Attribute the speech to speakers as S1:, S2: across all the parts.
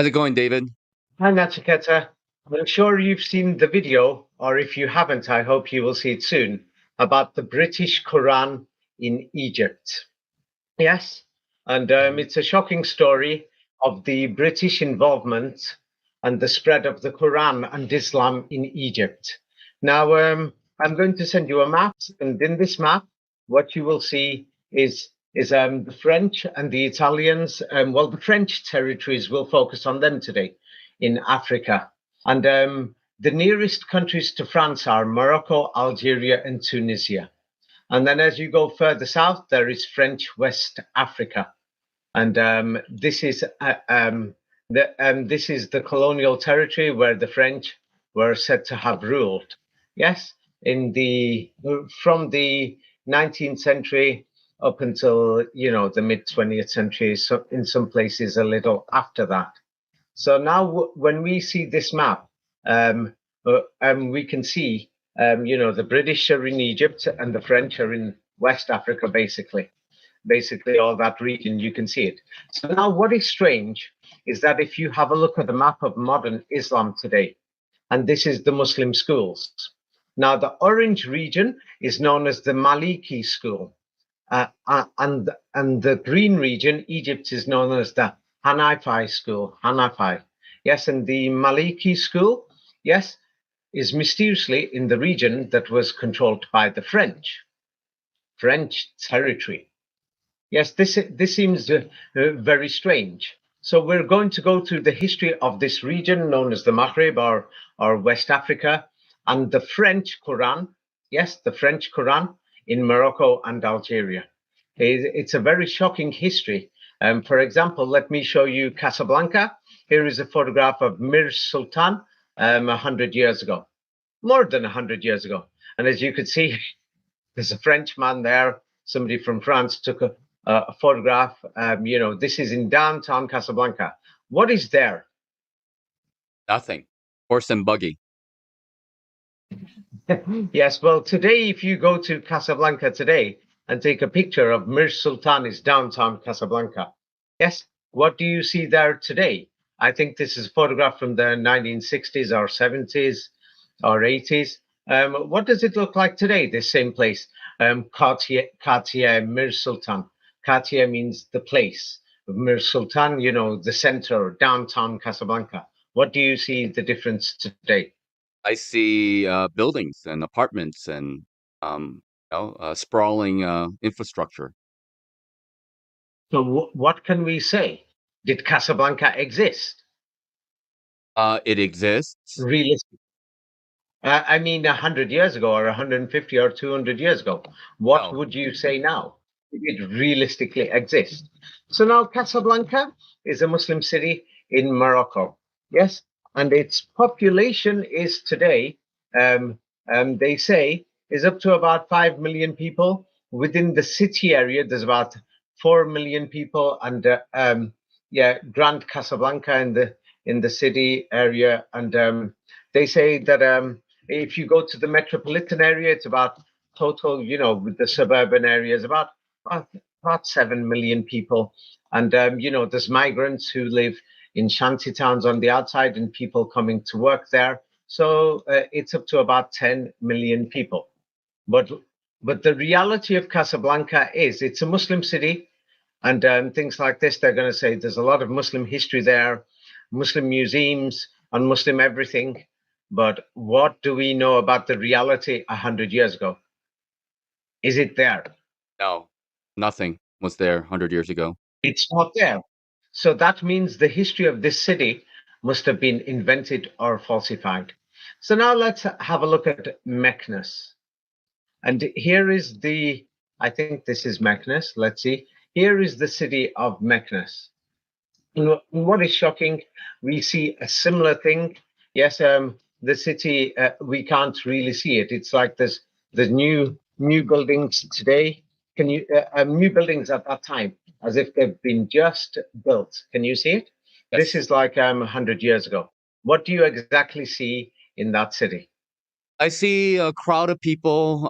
S1: How's it going, David?
S2: Hi, Nachiketa. I'm sure you've seen the video, or if you haven't, I hope you will see it soon, about the British Koran in Egypt. Yes, and it's a shocking story of the British involvement and the spread of the Quran and Islam in Egypt. Now, I'm going to send you a map, and in this map, what you will see is the French and the Italians. Well, the French territories will focus on them today in Africa, and the nearest countries to France are Morocco, Algeria, and Tunisia. And then as you go further south, there is French West Africa. And this is the colonial territory where the French were said to have ruled. Yes, in the from the 19th century up until the mid 20th century, so in some places a little after that. So now when we see this map, we can see the British are in Egypt and the French are in West Africa, basically all that region, you can see it. So now what is strange is that if you have a look at the map of modern Islam today, and this is the Muslim schools. Now the orange region is known as the Maliki school, and the green region, Egypt, is known as the Hanafi school, Hanafi. Yes, and the Maliki school, yes, is mysteriously in the region that was controlled by the French territory. Yes, this seems very strange. So we're going to go through the history of this region known as the Maghreb or West Africa and the French Quran. Yes, the French Quran in Morocco and Algeria. It's a very shocking history. For example, let me show you Casablanca. Here is a photograph of Mir Sultan 100 years ago, more than 100 years ago. And as you could see, there's a Frenchman there. Somebody from France took a photograph. This is in downtown Casablanca. What is there?
S1: Nothing. Horse and buggy.
S2: Yes, well, today, if you go to Casablanca today and take a picture of Mir Sultan's downtown Casablanca, yes, what do you see there today? I think this is a photograph from the 1960s or 70s or 80s. What does it look like today, this same place? Cartier Mir Sultan. Cartier means the place. Mir Sultan, the center, downtown Casablanca. What do you see the difference today?
S1: I see buildings and apartments and sprawling infrastructure.
S2: So what can we say? Did Casablanca exist?
S1: It exists.
S2: Realistically, I mean, 100 years ago, or 150 or 200 years ago. What
S1: No.
S2: would you say now? Did it realistically exist? So now Casablanca is a Muslim city in Morocco. Yes, and its population is today, they say, is up to about 5 million people. Within the city area, there's about 4 million people, and Grand Casablanca in the city area, and they say that if you go to the metropolitan area, it's about total, with the suburban areas, about 7 million people. And, there's migrants who live in shanty towns on the outside and people coming to work there. So it's up to about 10 million people. But the reality of Casablanca is it's a Muslim city, and things like this, they're going to say there's a lot of Muslim history there, Muslim museums, and Muslim everything. But what do we know about the reality 100 years ago? Is it there?
S1: No. Nothing was there 100 years ago.
S2: It's not there. So that means the history of this city must have been invented or falsified. So now let's have a look at Meknes. And here is I think this is Meknes. Let's see. Here is the city of Meknes. And what is shocking, we see a similar thing. Yes, the city, we can't really see it. It's like there's new buildings today. Can you new buildings at that time, as if they've been just built? Can you see it?
S1: Yes.
S2: This is like 100 years ago. What do you exactly see in that city?
S1: I see a crowd of people,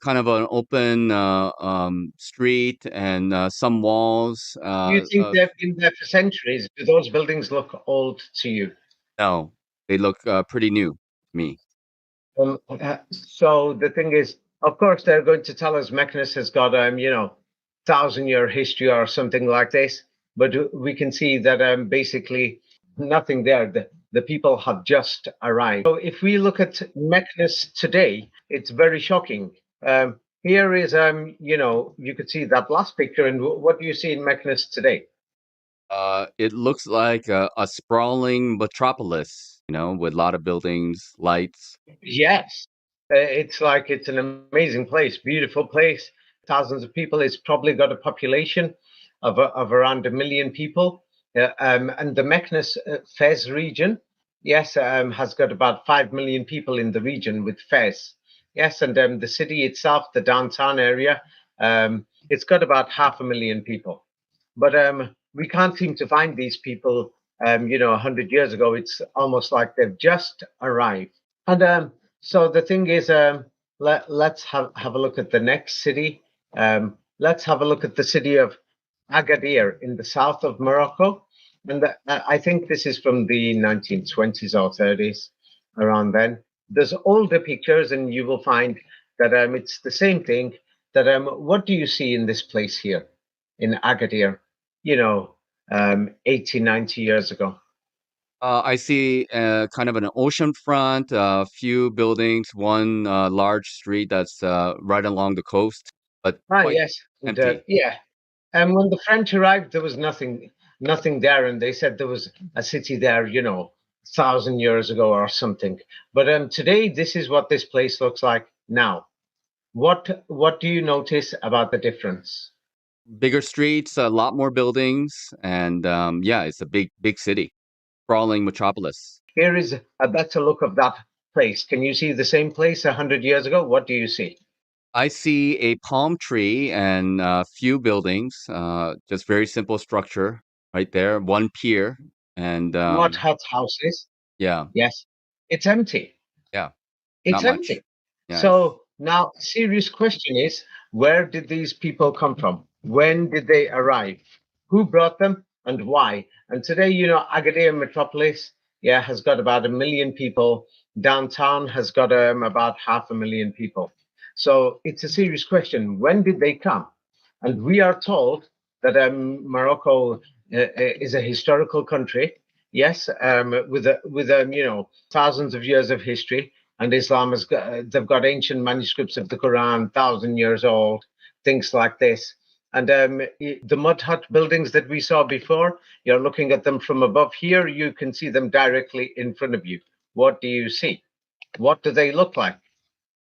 S1: kind of an open street and some walls.
S2: You think they've been there for centuries? Do those buildings look old to you?
S1: No, they look pretty new to me.
S2: So the thing is, of course, they're going to tell us Meknes has got, 1,000-year history or something like this. But we can see that basically nothing there. The people have just arrived. So if we look at Meknes today, it's very shocking. Here is, you could see that last picture. And what do you see in Meknes today?
S1: It looks like a sprawling metropolis, with a lot of buildings, lights.
S2: Yes, it's like it's an amazing place, beautiful place, thousands of people. It's probably got a population of around 1 million people. And the Meknes Fez region, yes, has got about 5 million people in the region with Fez. Yes, and the city itself, the downtown area, it's got about 500,000 people. But we can't seem to find these people, 100 years ago. It's almost like they've just arrived. And so the thing is, let's have a look at the next city. Let's have a look at the city of Agadir in the south of Morocco. And I think this is from the 1920s or 30s, around then. There's older pictures, and you will find that it's the same thing. That what do you see in this place here in Agadir? You know, 80, 90 years ago.
S1: I see kind of an ocean front, a few buildings, one large street that's right along the coast, but
S2: Ah,
S1: quite
S2: yes, and
S1: empty.
S2: yeah. And when the French arrived, there was nothing there, and they said there was a city there, 1,000 years ago or something. But today, this is what this place looks like now. What do you notice about the difference?
S1: Bigger streets, a lot more buildings, and yeah, it's a big city, sprawling metropolis.
S2: Here is a better look of that place. Can you see the same place 100 years ago? What do you see?
S1: I see a palm tree and a few buildings, just very simple structure right there, one pier, and
S2: Not hut houses.
S1: yeah,
S2: Yes, it's empty.
S1: yeah,
S2: It's
S1: not much.
S2: empty.
S1: Yes.
S2: So now, serious question is, where did these people come from? When did they arrive? Who brought them and why? And today, Agadir Metropolis, yeah, has got about 1 million people. Downtown has got about 500,000 people. So it's a serious question. When did they come? And we are told that Morocco is a historical country. Yes, with thousands of years of history, and Islam has got, they've got ancient manuscripts of the Quran, 1,000 years old, things like this. And the mud hut buildings that we saw before, you're looking at them from above here, you can see them directly in front of you. What do you see? What do they look like?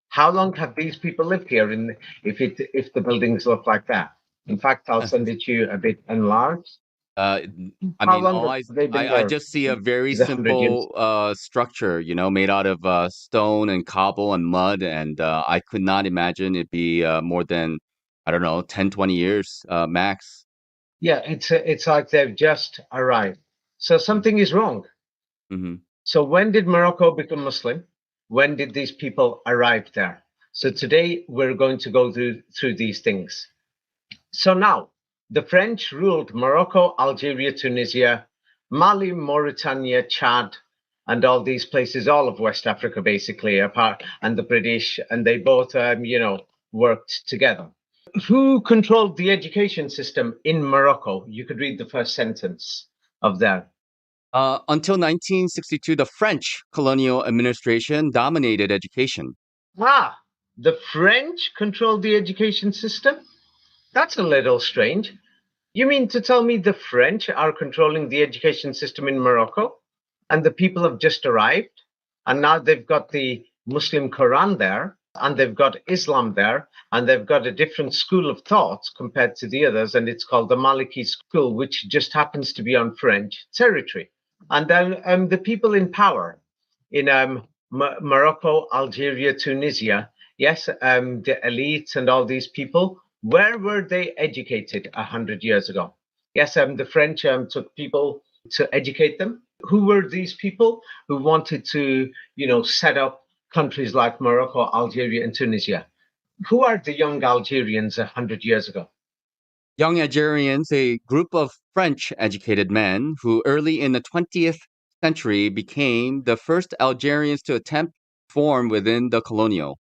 S2: How long have these people lived here? If the buildings look like that. In fact, I'll send it to you a bit enlarged.
S1: Uh, I
S2: How
S1: mean,
S2: long have they been
S1: I
S2: there?
S1: just see a very
S2: The 100 years.
S1: simple structure, made out of stone and cobble and mud, and I could not imagine it be more than, I don't know, 10, 20 years max.
S2: Yeah, it's like they've just arrived. So something is wrong.
S1: Mm-hmm.
S2: So when did Morocco become Muslim? When did these people arrive there? So today we're going to go through these things. So now the French ruled Morocco, Algeria, Tunisia, Mali, Mauritania, Chad, and all these places, all of West Africa, basically, apart, and the British, and they both, worked together. Who controlled the education system in Morocco? You could read the first sentence of that.
S1: Until 1962, the French colonial administration dominated education.
S2: Ah, the French controlled the education system? That's a little strange. You mean to tell me the French are controlling the education system in Morocco and the people have just arrived and now they've got the Muslim Quran there and they've got Islam there and they've got a different school of thought compared to the others and it's called the Maliki school, which just happens to be on French territory. And then the people in power in Morocco, Algeria, Tunisia, yes, the elites and all these people, where were they educated 100 years ago? Yes, the French took people to educate them. Who were these people who wanted to, set up countries like Morocco, Algeria, and Tunisia. Who are the young Algerians 100 years ago?
S1: Young Algerians, a group of French educated men who early in the 20th century became the first Algerians to attempt reform within the colonial.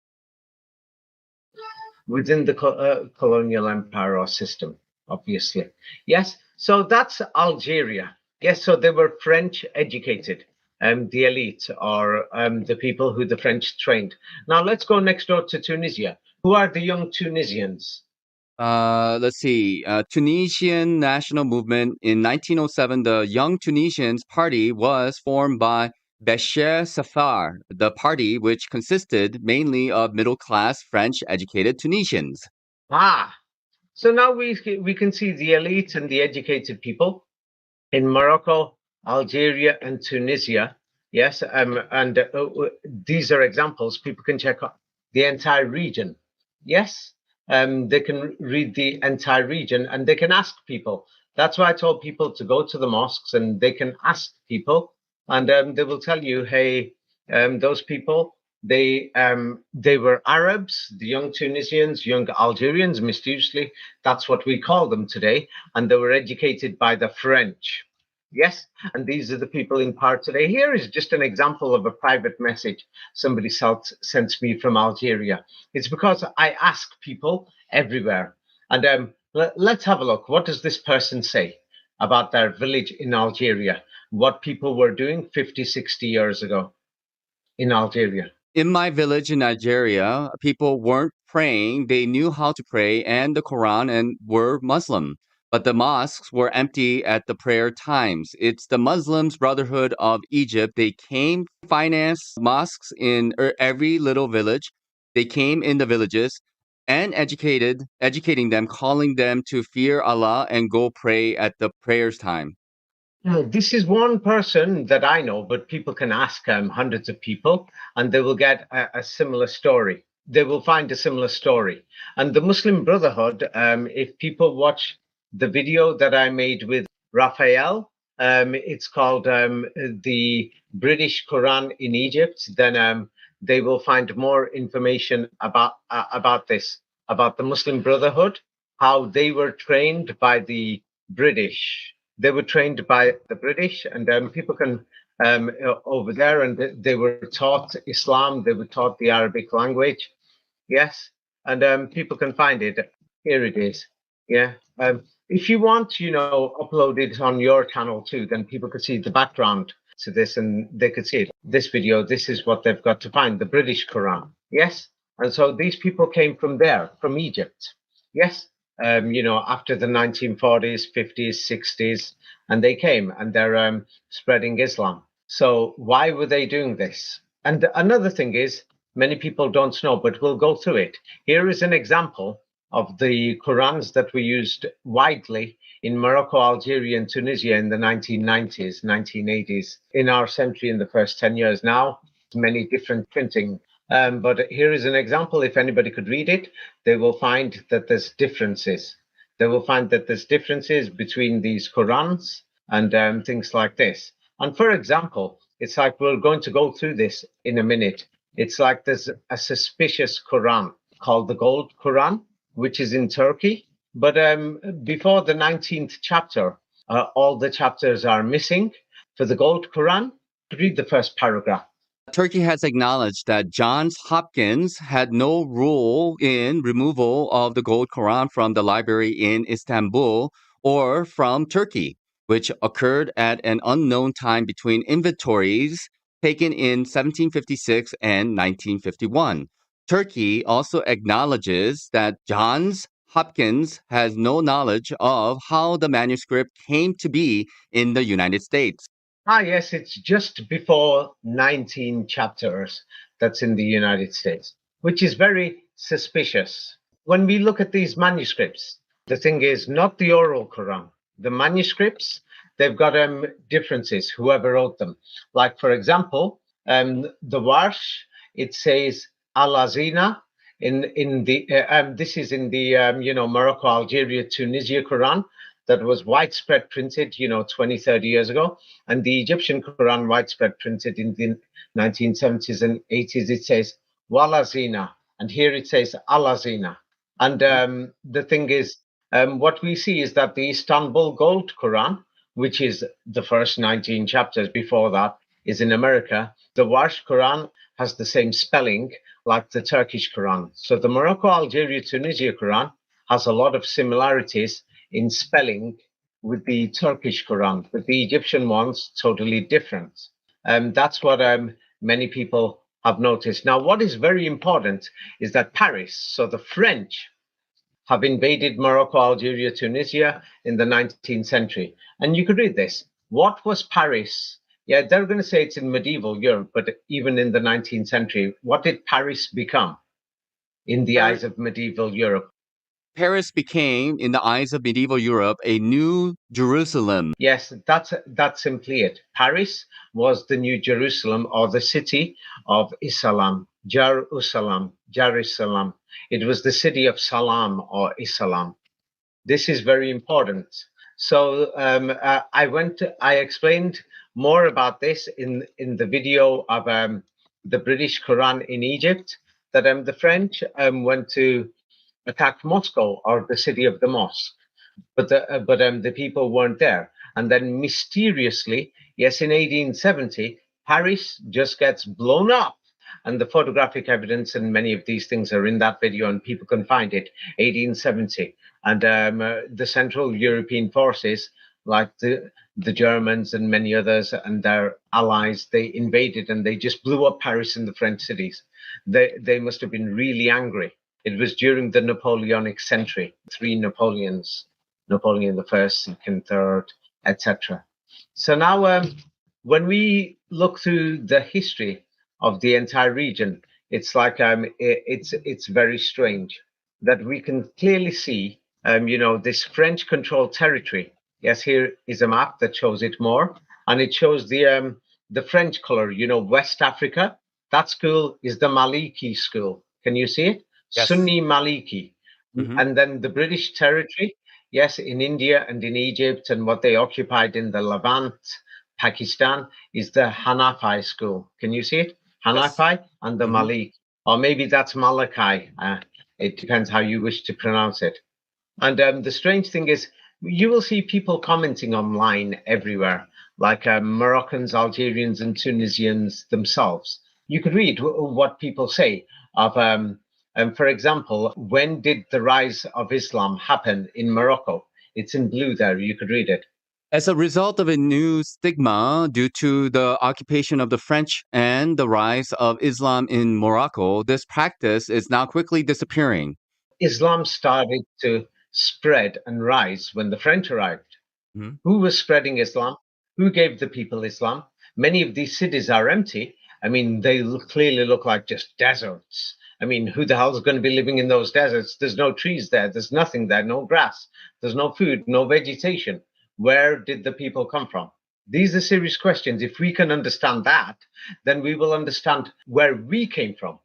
S2: Within the colonial empire or system, obviously. Yes, so that's Algeria. Yes, so they were French educated, the elite or the people who the French trained. Now let's go next door to Tunisia. Who are the young Tunisians?
S1: Let's see. Tunisian national movement in 1907. The Young Tunisians Party was formed by Bashir Safar, the party which consisted mainly of middle class French educated Tunisians.
S2: Ah, so now we can see the elite and the educated people in Morocco, Algeria, and Tunisia. Yes, and these are examples. People can check out the entire region. Yes, they can read the entire region and they can ask people. That's why I told people to go to the mosques and they can ask people, and they will tell you, hey, those people. They were Arabs, the young Tunisians, young Algerians, mysteriously. That's what we call them today, and they were educated by the French. Yes, and these are the people in power today. Here is just an example of a private message somebody sent me from Algeria. It's because I ask people everywhere. And let's have a look. What does this person say about their village in Algeria? What people were doing 50, 60 years ago in Algeria?
S1: In my village in Nigeria, people weren't praying. They knew how to pray and the Quran and were Muslim. But the mosques were empty at the prayer times. It's the Muslims Brotherhood of Egypt. They came finance mosques in every little village. They came in the villages and educating them, calling them to fear Allah and go pray at the prayers time.
S2: This is one person that I know, but people can ask hundreds of people and they will get a similar story. They will find a similar story. And the Muslim Brotherhood, if people watch the video that I made with Raphael, it's called The British Koran in Egypt, then they will find more information about this, about the Muslim Brotherhood, how they were trained by the British. They were trained by the British, and people can over there, and they were taught Islam. They were taught the Arabic language. Yes, and people can find it. Here it is. Yeah. If you want, upload it on your channel too, then people could see the background to this, and they could see it. This video. This is what they've got to find: the British Quran. Yes, and so these people came from there, from Egypt. Yes, after the 1940s, 50s, 60s, and they came and they're spreading Islam. So why were they doing this? And another thing is, many people don't know, but we'll go through it. Here is an example of the Qurans that were used widely in Morocco, Algeria, and Tunisia in the 1990s, 1980s, in our century in the first 10 years. Now, many different printing. But here is an example. If anybody could read it, they will find that there's differences. They will find that there's differences between these Qurans and things like this. And for example, it's like we're going to go through this in a minute. It's like there's a suspicious Quran called the Gold Quran, which is in Turkey. But before the 19th chapter, all the chapters are missing. For the Gold Quran, read the first paragraph.
S1: Turkey has acknowledged that Johns Hopkins had no role in removal of the Gold Koran from the library in Istanbul or from Turkey, which occurred at an unknown time between inventories taken in 1756 and 1951. Turkey also acknowledges that Johns Hopkins has no knowledge of how the manuscript came to be in the United States.
S2: Ah, yes, it's just before 19 chapters that's in the United States, which is very suspicious. When we look at these manuscripts, the thing is not the oral Quran. The manuscripts, they've got differences, whoever wrote them. Like, for example, the Warsh, it says Al-Azina in the, this is in the, Morocco, Algeria, Tunisia Quran. that was widespread printed, 20, 30 years ago. And the Egyptian Quran, widespread printed in the 1970s and 80s, it says Walazina. And here it says Alazina. And the thing is, what we see is that the Istanbul Gold Quran, which is the first 19 chapters, before that is in America. The Warsh Quran has the same spelling like the Turkish Quran. So the Morocco, Algeria, Tunisia Quran has a lot of similarities in spelling with the Turkish Quran, but the Egyptian one's totally different. That's what many people have noticed. Now, what is very important is that Paris, so the French, have invaded Morocco, Algeria, Tunisia in the 19th century. And you could read this. What was Paris? Yeah, they're going to say it's in medieval Europe, but even in the 19th century, what did Paris become in the eyes of medieval Europe?
S1: Paris became, in the eyes of medieval Europe, a new Jerusalem.
S2: Yes, that's simply it. Paris was the new Jerusalem, or the city of Islam, Jerusalem, Jerusalem. It was the city of Salam or Islam. This is very important. So I explained more about this in the video of the British Quran in Egypt, that the French went to attack Moscow, or the city of the mosque, but the people weren't there. And then mysteriously, yes, in 1870, Paris just gets blown up. And the photographic evidence and many of these things are in that video, and people can find it. 1870, and the Central European forces, like the Germans and many others and their allies, they invaded and they just blew up Paris and the French cities. They must have been really angry. It was during the Napoleonic century, three Napoleons, Napoleon the First, Second, Third, etc. So now, when we look through the history of the entire region, it's like it's very strange that we can clearly see, this French-controlled territory. Yes, here is a map that shows it more, and it shows the French color. West Africa. That school is the Maliki school. Can you see it?
S1: Yes.
S2: Sunni Maliki.
S1: Mhm.
S2: And then the British territory, yes, in India and in Egypt and what they occupied in the Levant, Pakistan, is the Hanafi school. Can you see it? Hanafi and the
S1: Mhm.
S2: Malik. Or maybe that's Malachi. It depends how you wish to pronounce it. And the strange thing is, you will see people commenting online everywhere, like Moroccans, Algerians, and Tunisians themselves. You could read what people say of, for example, when did the rise of Islam happen in Morocco? It's in blue there. You could read it.
S1: As a result of a new stigma due to the occupation of the French and the rise of Islam in Morocco, this practice is now quickly disappearing.
S2: Islam started to spread and rise when the French arrived.
S1: Mhm.
S2: Who was spreading Islam? Who gave the people Islam? Many of these cities are empty. I mean, they clearly look like just deserts. I mean, who the hell is going to be living in those deserts? There's no trees there. There's nothing there. No grass. There's no food, no vegetation. Where did the people come from? These are serious questions. If we can understand that, then we will understand where we came from,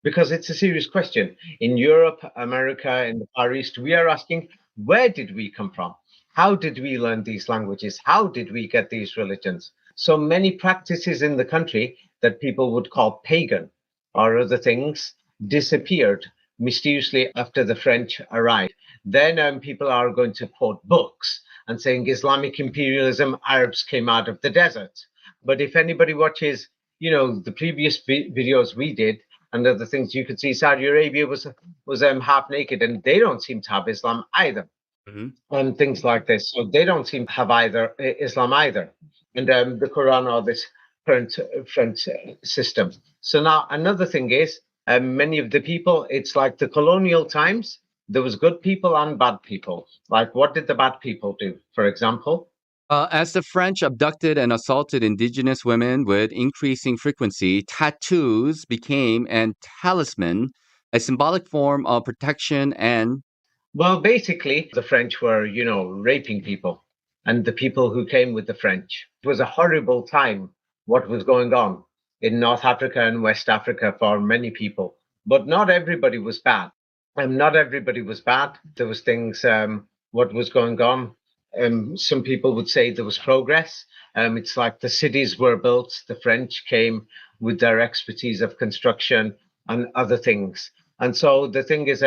S2: because it's a serious question. In Europe, America, in the Far East, we are asking, where did we come from? How did we learn these languages? How did we get these religions? So many practices in the country that people would call pagan or other things disappeared mysteriously after the French arrived. Then people are going to quote books and saying Islamic imperialism, Arabs came out of the desert. But if anybody watches, the previous videos we did, and other things, you could see Saudi Arabia was half naked, and they don't seem to have Islam either,
S1: Mhm.
S2: and things like this. So they don't seem to have either Islam either, and the Quran or this current French system. So now another thing is, many of the people, it's like the colonial times. There was good people and bad people. Like, what did the bad people do? For example,
S1: As the French abducted and assaulted indigenous women with increasing frequency, tattoos became an talisman, a symbolic form of protection and
S2: well, basically, the French were, raping people, and the people who came with the French. It was a horrible time, what was going on in North Africa and West Africa for many people. But not everybody was bad. And not everybody was bad. There was things, what was going on. Some people would say there was progress. It's like the cities were built, the French came with their expertise of construction and other things. And so the thing is,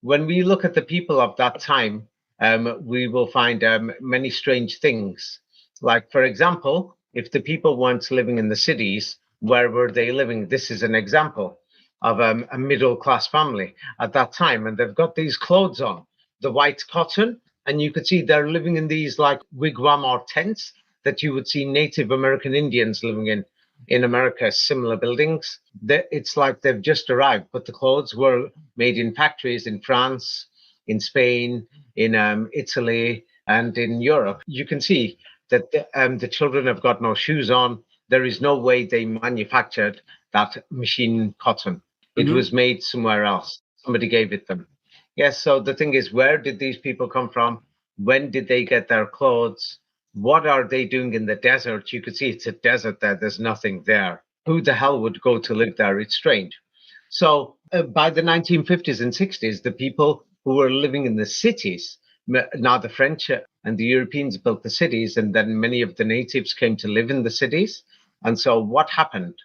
S2: when we look at the people of that time, we will find many strange things. Like, for example, if the people weren't living in the cities, where were they living? This is an example of a middle class family at that time, and they've got these clothes on, the white cotton, and you could see they're living in these like wigwam or tents that you would see Native American Indians living in America, similar buildings. It's like they've just arrived, but the clothes were made in factories in France, in Spain, in Italy, and in Europe. You can see that the children have got no shoes on. There is no way they manufactured that machine cotton. It
S1: Hmm.
S2: was made somewhere else. Somebody gave it them. Yes, so the thing is, where did these people come from? When did they get their clothes? What are they doing in the desert? You could see it's a desert there, there's nothing there. Who the hell would go to live there? It's strange. So by the 1950s and 60s, the people who were living in the cities, now the French and the Europeans built the cities, and then many of the natives came to live in the cities. And so what happened?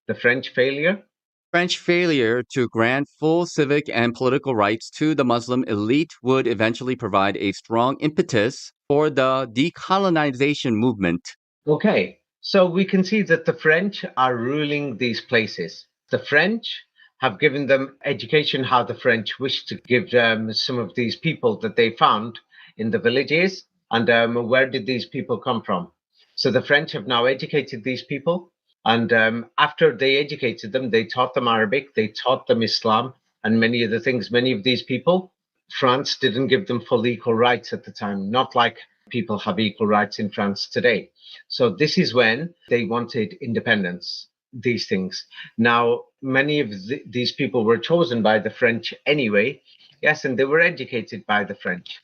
S2: The French failure?
S1: French failure to grant full civic and political rights to the Muslim elite would eventually provide a strong impetus for the decolonization movement.
S2: Okay, so we can see that the French are ruling these places. The French have given them education how the French wish to give some of these people that they found in the villages. And where did these people come from? So the French have now educated these people. And after they educated them, they taught them Arabic, they taught them Islam, and many of the things. Many of these people, France didn't give them full equal rights at the time, not like people have equal rights in France today. So this is when they wanted independence, these things. Now, many of these people were chosen by the French anyway, yes, and they were educated by the French.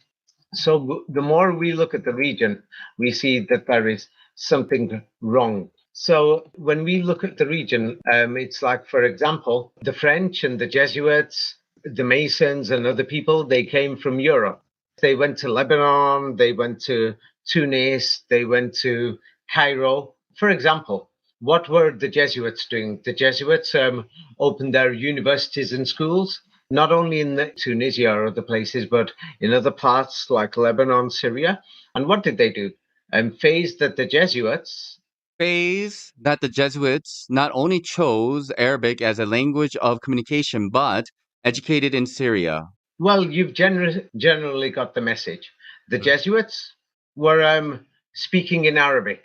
S2: So the more we look at the region, we see that there is something wrong. So when we look at the region, it's like, for example, the French and the Jesuits, the Masons and other people, they came from Europe. They went to Lebanon, they went to Tunis, they went to Cairo. For example, what were the Jesuits doing? The Jesuits opened their universities and schools, not only in Tunisia or other places, but in other parts like Lebanon, Syria. And what did they do? Phased that the Jesuits.
S1: Phase that the Jesuits not only chose Arabic as a language of communication, but educated in Syria.
S2: Well, you've generally got the message. The Jesuits were speaking in Arabic.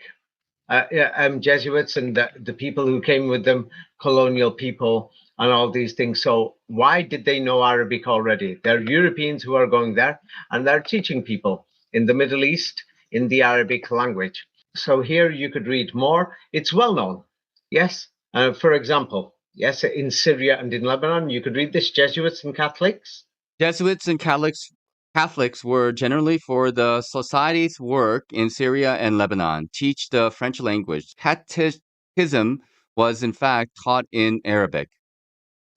S2: Jesuits and the people who came with them, colonial people, and all these things. So, why did they know Arabic already? They're Europeans who are going there and they're teaching people in the Middle East in the Arabic language. So, here you could read more. It's well known. Yes. For example, yes, in Syria and in Lebanon, you could read this Jesuits and Catholics.
S1: Jesuits and Catholics were generally for the society's work in Syria and Lebanon, teach the French language. Catechism was in fact taught in Arabic.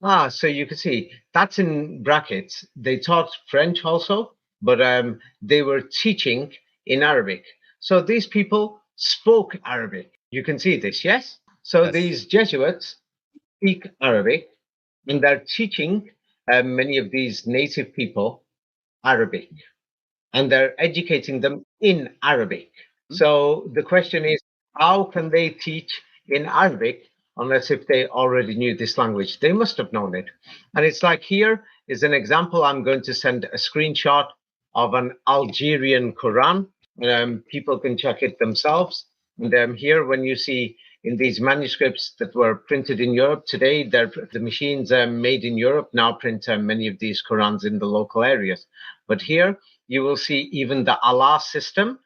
S2: Ah, so you can see that's in brackets. They taught French also, but they were teaching in Arabic. So these people spoke Arabic. You can see this, yes? So
S1: Yes.
S2: these Jesuits speak Arabic and they're teaching many of these native people Arabic and they're educating them in Arabic. So the question is, how can they teach in Arabic unless if they already knew this language? They must have known it. And it's like here is an example. I'm going to send a screenshot of an Algerian Quran. People can check it themselves. And here, when you see in these manuscripts that were printed in Europe today, the machines made in Europe now print many of these Qurans in the local areas. But here you will see even the Allah system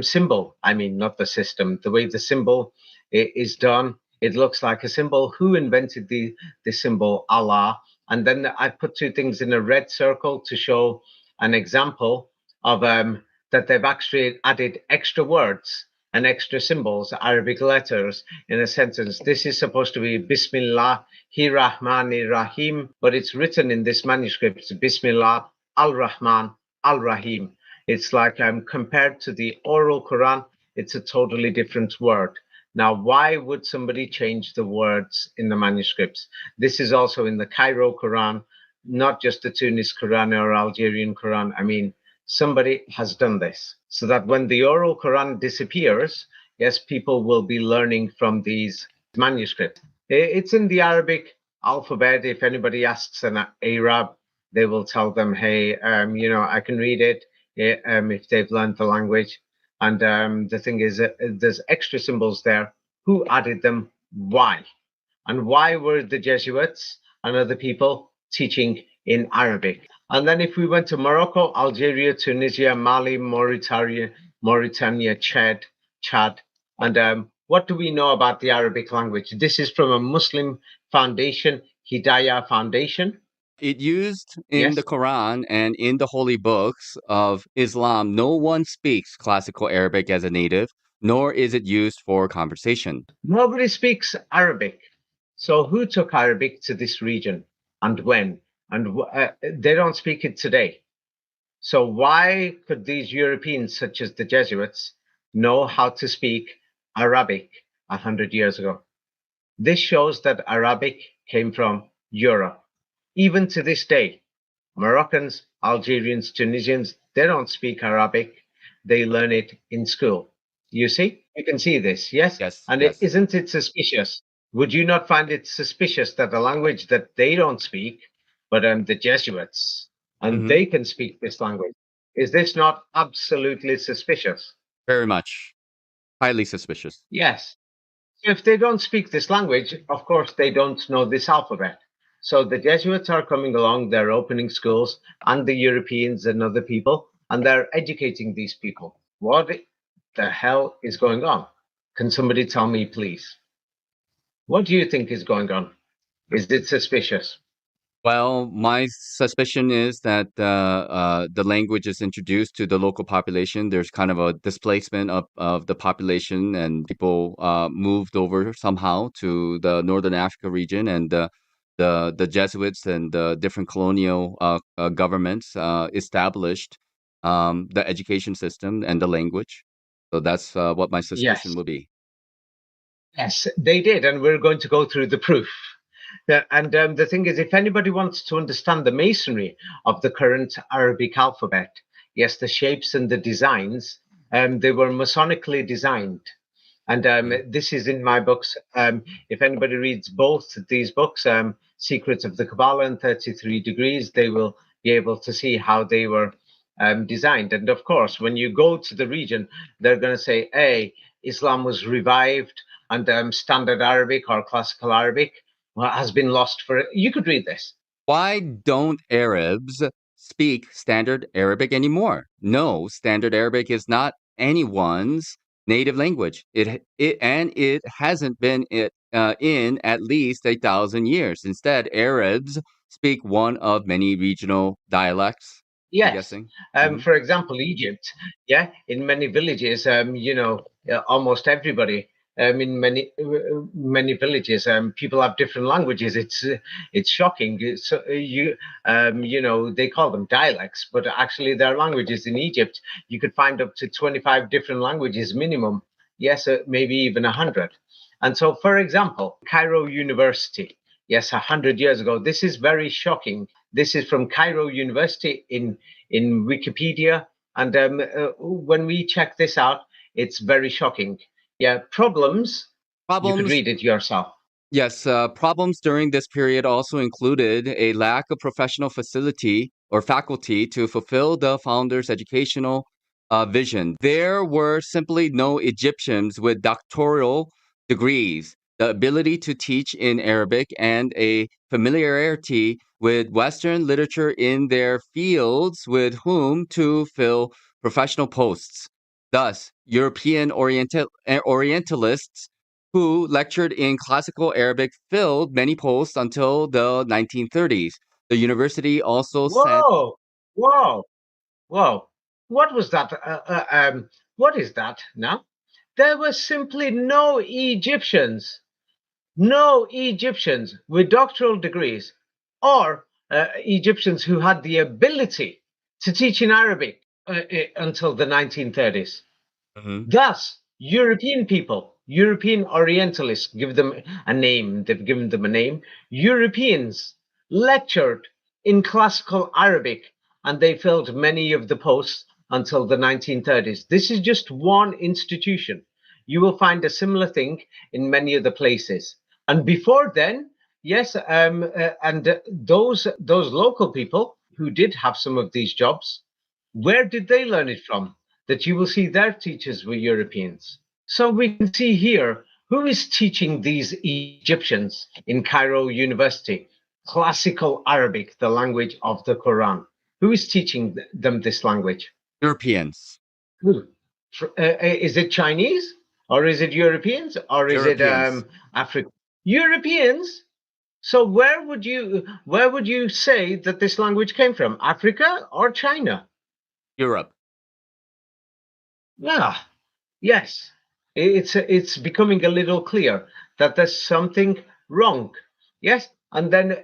S2: symbol. I mean, not the system, the way the symbol is done. It looks like a symbol. Who invented the symbol Allah? And then I put two things in a red circle to show an example of that they've actually added extra words and extra symbols, Arabic letters in a sentence. This is supposed to be Bismillah Rahmani Rahim, but it's written in this manuscript Bismillah Al Rahman Al Rahim. It's like compared to the oral Quran, it's a totally different word. Now, why would somebody change the words in the manuscripts? This is also in the Cairo Quran, not just the Tunis Quran or Algerian Quran. I mean, somebody has done this so that when the oral Quran disappears, yes, people will be learning from these manuscripts. It's in the Arabic alphabet. If anybody asks an Arab, they will tell them, hey, I can read it if they've learned the language. And the thing is, there's extra symbols there. Who added them? Why? And why were the Jesuits and other people teaching in Arabic? And then if we went to Morocco, Algeria, Tunisia, Mali, Mauritania, Chad, and what do we know about the Arabic language? This is from a Muslim foundation, Hidayah Foundation.
S1: It used in the
S2: Yes.
S1: Quran and in the holy books of Islam, no one speaks classical Arabic as a native, nor is it used for conversation.
S2: Nobody speaks Arabic. So who took Arabic to this region and when? And they don't speak it today. So why could these Europeans, such as the Jesuits, know how to speak Arabic 100 years ago? This shows that Arabic came from Europe. Even to this day, Moroccans, Algerians, Tunisians, they don't speak Arabic. They learn it in school. You see? You can see this, yes?
S1: Yes,
S2: And
S1: yes.
S2: isn't it suspicious? Would you not find it suspicious that a language that they don't speak, but the Jesuits, and
S1: Hmm.
S2: they can speak this language? Is this not absolutely suspicious?
S1: Very much. Highly suspicious.
S2: Yes. If they don't speak this language, of course, they don't know this alphabet. So the Jesuits are coming along, they're opening schools, and the Europeans and other people, and they're educating these people. What the hell is going on? Can somebody tell me, please? What do you think is going on? Is it suspicious?
S1: Well, my suspicion is that the language is introduced to the local population. There's kind of a displacement of the population, and people moved over somehow to the Northern Africa region, and the Jesuits and the different colonial governments established the education system and the language. So that's what my suspicion
S2: Yes.
S1: would be.
S2: Yes, they did, and we're going to go through the proof. And the thing is, if anybody wants to understand the masonry of the current Arabic alphabet, yes, the shapes and the designs, they were Masonically designed. And
S1: Mhm.
S2: this is in my books. If anybody reads both these books, Secrets of the Kabbalah and 33 Degrees, they will be able to see how they were designed. And of course, when you go to the region, they're going to say, hey, Islam was revived and standard Arabic or classical Arabic has been lost for. You could read this.
S1: Why don't Arabs speak Standard Arabic anymore? No, Standard Arabic is not anyone's native language. It hasn't been in at least 1,000 years. Instead, Arabs speak one of many regional dialects. I'm
S2: Yes.
S1: guessing. Hmm.
S2: For example, Egypt, yeah, in many villages, almost everybody, in many villages, people have different languages. It's shocking. They call them dialects, but actually they're languages in Egypt. You could find up to 25 different languages minimum. Yes, maybe even 100. And so, for example, Cairo University, yes, 100 years ago. This is very shocking. This is from Cairo University in Wikipedia. And when we check this out, it's very shocking. Yeah, problems. You could
S1: Problems.
S2: read it yourself.
S1: Yes, problems during this period also included a lack of professional facility or faculty to fulfill the founder's educational vision. There were simply no Egyptians with doctoral degrees, the ability to teach in Arabic, and a familiarity with Western literature in their fields with whom to fill professional posts. Thus, Orientalists who lectured in classical Arabic filled many posts until the 1930s. The university also sent
S2: Whoa, whoa, whoa. What was that? What is that now? There were simply no Egyptians with doctoral degrees or Egyptians who had the ability to teach in Arabic. until the 1930s.
S1: Hmm.
S2: Thus, European people, European Orientalists, give them a name, they've given them a name. Europeans lectured in classical Arabic and they filled many of the posts until the 1930s. This is just one institution. You will find a similar thing in many other places. And before then, yes, those local people who did have some of these jobs, where did they learn it from? That you will see their teachers were Europeans. So we can see here who is teaching these Egyptians in Cairo University classical Arabic, the language of the Quran. Who is teaching them this language?
S1: Europeans.
S2: Who? Is it Chinese or is it Europeans or is it
S1: Europeans.
S2: African? Europeans. So where would you say that this language came from? Africa or China?
S1: Europe.
S2: Yeah. Yes, it's becoming a little clear that there's something wrong. Yes, and then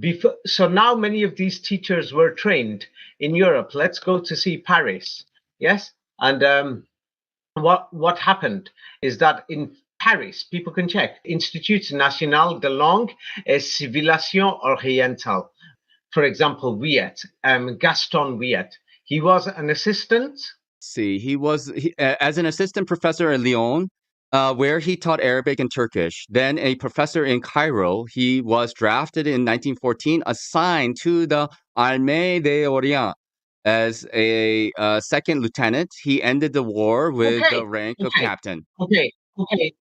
S2: before, so now many of these teachers were trained in Europe. Let's go to see Paris. Yes, and what happened is that in Paris, people can check Institut National de Langue et Civilisation Orientale. For example, Gaston Wiet. He was an assistant.
S1: See, as an assistant professor in Lyon, where he taught Arabic and Turkish. Then a professor in Cairo. He was drafted in 1914, assigned to the Armée d'Orient as a second lieutenant. He ended the war with
S2: Okay,
S1: the rank of
S2: okay,
S1: captain.
S2: okay.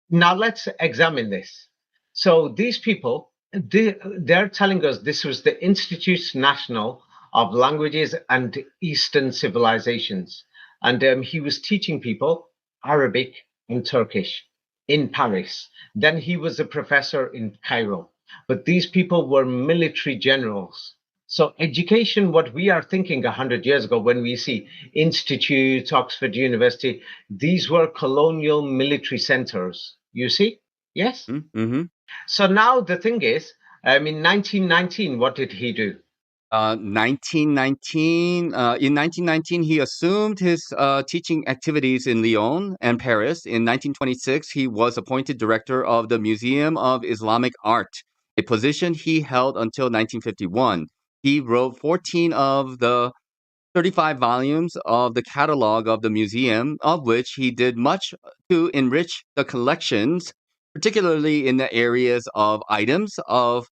S2: Now let's examine this. So these people, they're telling us this was the Institut National of Languages and Eastern Civilizations. And he was teaching people Arabic and Turkish in Paris. Then he was a professor in Cairo. But these people were military generals. So education, what we are thinking 100 years ago when we see institutes, Oxford University, these were colonial military centers. You see? Yes?
S1: Mm-hmm.
S2: So now the thing is, in 1919, what did he do?
S1: 1919. In 1919, he assumed his teaching activities in Lyon and Paris. In 1926, he was appointed director of the Museum of Islamic Art, a position he held until 1951. He wrote 14 of the 35 volumes of the catalog of the museum, of which he did much to enrich the collections, particularly in the areas of items of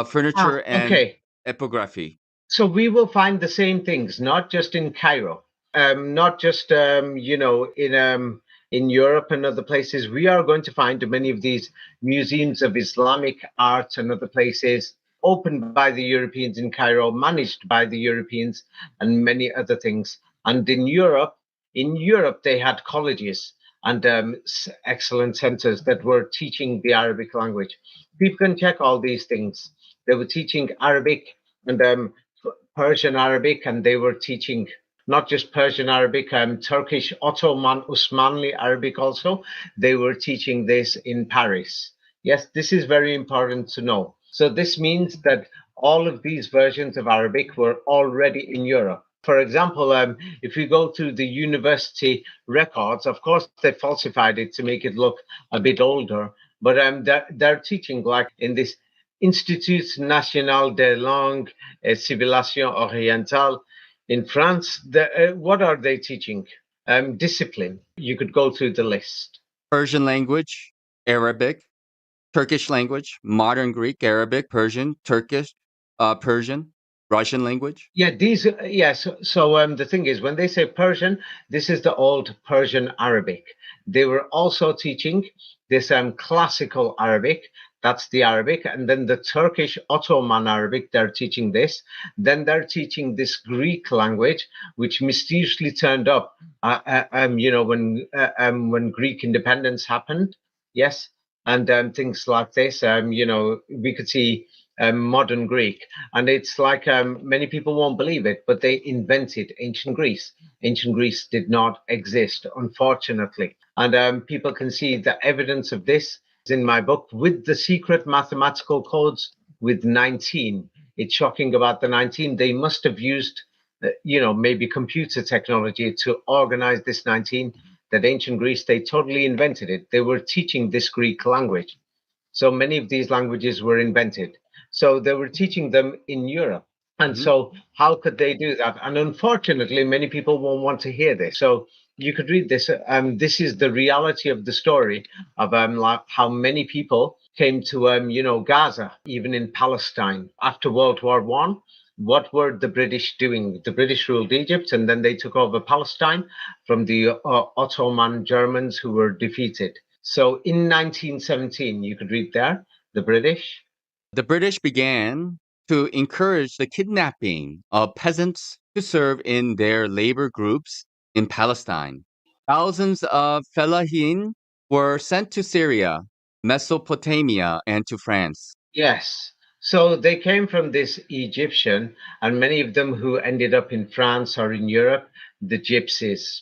S1: furniture and
S2: Okay.
S1: epigraphy.
S2: So we will find the same things, not just in Cairo, not just in Europe and other places. We are going to find many of these museums of Islamic art and other places opened by the Europeans in Cairo, managed by the Europeans, and many other things. And in Europe, they had colleges and excellent centers that were teaching the Arabic language. People can check all these things. They were teaching Arabic and Persian Arabic, and they were teaching not just Persian Arabic, Turkish, Ottoman, Usmanli Arabic also. They were teaching this in Paris. Yes, this is very important to know. So this means that all of these versions of Arabic were already in Europe. For example, if you go to the university records, of course, they falsified it to make it look a bit older, but they're teaching like in this Institut National des Langues et Civilisation Orientale in France. What are they teaching? Discipline. You could go through the list.
S1: Persian language, Arabic, Turkish language, modern Greek, Arabic, Persian, Turkish, Persian, Russian language.
S2: Yeah, So the thing is, when they say Persian, this is the old Persian Arabic. They were also teaching this classical Arabic. That's the Arabic, and then the Turkish Ottoman Arabic. They're teaching this. Then they're teaching this Greek language, which mysteriously turned up. When Greek independence happened. Yes, and things like this. We could see modern Greek. And it's like many people won't believe it, but they invented ancient Greece. Ancient Greece did not exist, unfortunately. And people can see the evidence of this is in my book, With the Secret Mathematical Codes with 19. It's shocking about the 19. They must have used maybe computer technology to organize this 19, that ancient Greece, they totally invented it. They were teaching this Greek language. So many of these languages were invented. So they were teaching them in Europe. And
S1: Mhm.
S2: so, how could they do that? And unfortunately, many people won't want to hear this. So, you could read this. This is the reality of the story of like how many people came to, Gaza, even in Palestine after World War One. What were the British doing? The British ruled Egypt, and then they took over Palestine from the Ottoman Germans, who were defeated. So, in 1917, you could read there the British.
S1: The British began to encourage the kidnapping of peasants to serve in their labor groups in Palestine. Thousands of fellahin were sent to Syria, Mesopotamia, and to France.
S2: Yes. So they came from this Egyptian, and many of them who ended up in France or in Europe, the gypsies.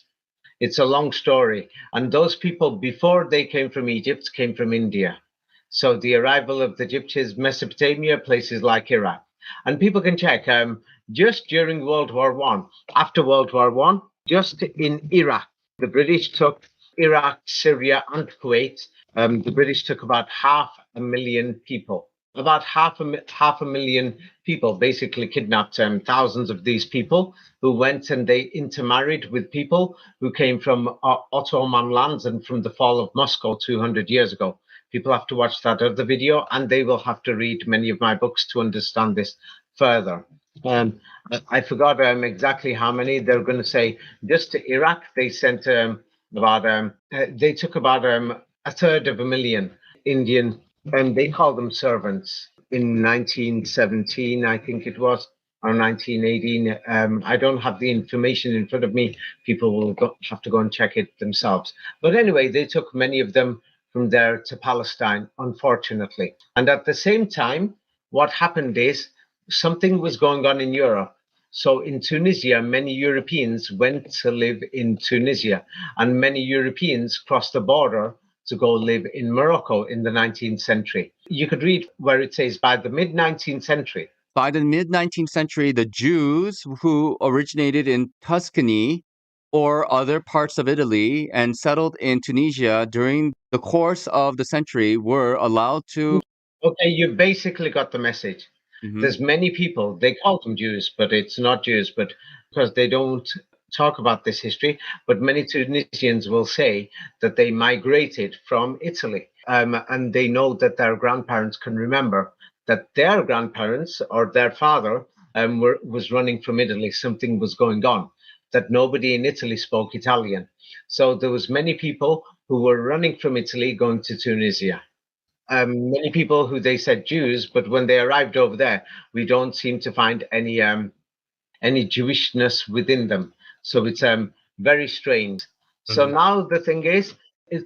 S2: It's a long story. And those people, before they came from Egypt, came from India. So the arrival of the gypsies, Mesopotamia, places like Iraq. And people can check, just during World War One, after World War One, just in Iraq, the British took Iraq, Syria, and Kuwait. The British took about 500,000 people. About half a million people basically kidnapped thousands of these people who went and they intermarried with people who came from Ottoman lands and from the fall of Moscow 200 years ago. People have to watch that other video and they will have to read many of my books to understand this further. Um, I forgot exactly how many. They're going to say just to Iraq, they sent they took about a third of a million Indian, and they call them servants. In 1917, I think it was, or 1918. I don't have the information in front of me. People will have to go and check it themselves. But anyway, they took many of them from there to Palestine, unfortunately. And at the same time, what happened is something was going on in Europe. So in Tunisia, many Europeans went to live in Tunisia, and many Europeans crossed the border to go live in Morocco in the 19th century. You could read where it says by the mid 19th century.
S1: By the mid 19th century, the Jews who originated in Tuscany or other parts of Italy and settled in Tunisia during the course of the century were allowed to.
S2: Okay, you basically got the message.
S1: Mhm.
S2: There's many people, they call them Jews, but it's not Jews, but because they don't talk about this history, but many Tunisians will say that they migrated from Italy. And they know that their grandparents can remember that their grandparents or their father was running from Italy. Something was going on, that nobody in Italy spoke Italian. So there was many people who were running from Italy going to Tunisia. Many people who they said Jews, but when they arrived over there, we don't seem to find any Jewishness within them. So it's very strange. So
S1: Mhm.
S2: now the thing is,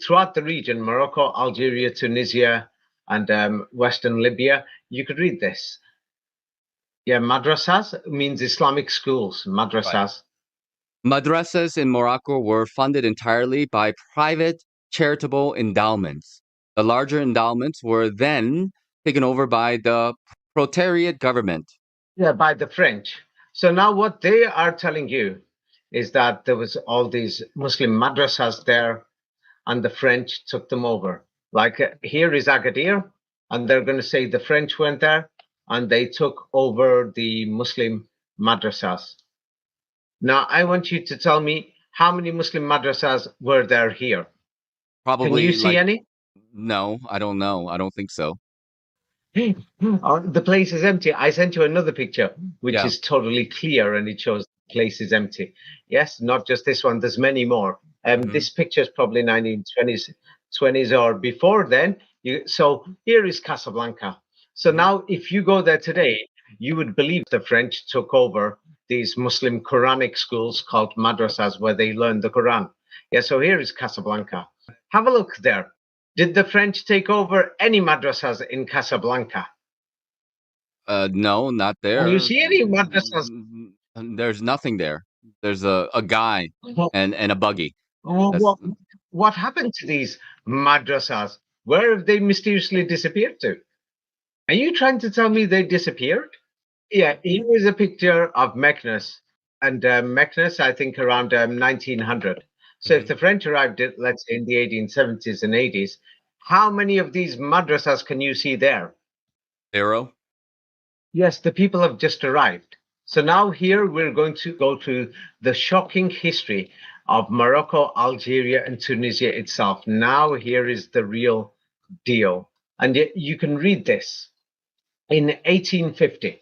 S2: throughout the region, Morocco, Algeria, Tunisia, and Western Libya, you could read this. Yeah, madrasas means Islamic schools.
S1: Right.
S2: Madrasas.
S1: Madrasas in Morocco were funded entirely by private charitable endowments. The larger endowments were then taken over by the proletariat government.
S2: Yeah, by the French. So now what they are telling you is that there was all these Muslim madrasas there and the French took them over. Like here is Agadir, and they're going to say the French went there and they took over the Muslim madrasas. Now, I want you to tell me how many Muslim madrasas were there here. Can you
S1: Probably
S2: see
S1: like,
S2: any?
S1: no, I don't know. I don't think so.
S2: The place is empty. I sent you another picture, which
S1: Yeah.
S2: is totally clear and it shows the place is empty. Yes, not just this one, there's many more.
S1: Mhm.
S2: This picture is probably 1920s or before then. So here is Casablanca. So
S1: Mhm.
S2: now, if you go there today, you would believe the French took over these Muslim Quranic schools called madrasas where they learn the Quran. Yeah, so here is Casablanca. Have a look there. Did the French take over any madrasas in Casablanca?
S1: No, not
S2: Can you
S1: there.
S2: see any madrasas?
S1: There's nothing there. There's a guy
S2: What,
S1: and a buggy. That's
S2: what, what happened to these madrasas? Where have they mysteriously disappeared to? Are you trying to tell me they disappeared? Yeah, here is a picture of Meknes. and Meknes, I think, around 1900. So if
S1: Mhm.
S2: the French arrived, let's say, in the 1870s and 80s, how many of these madrasas can you see there?
S1: Zero.
S2: Yes, the people have just arrived. So now here we're going to go to the shocking history of Morocco, Algeria, and Tunisia itself. Now here is the real deal. And yet you can read this in 1850.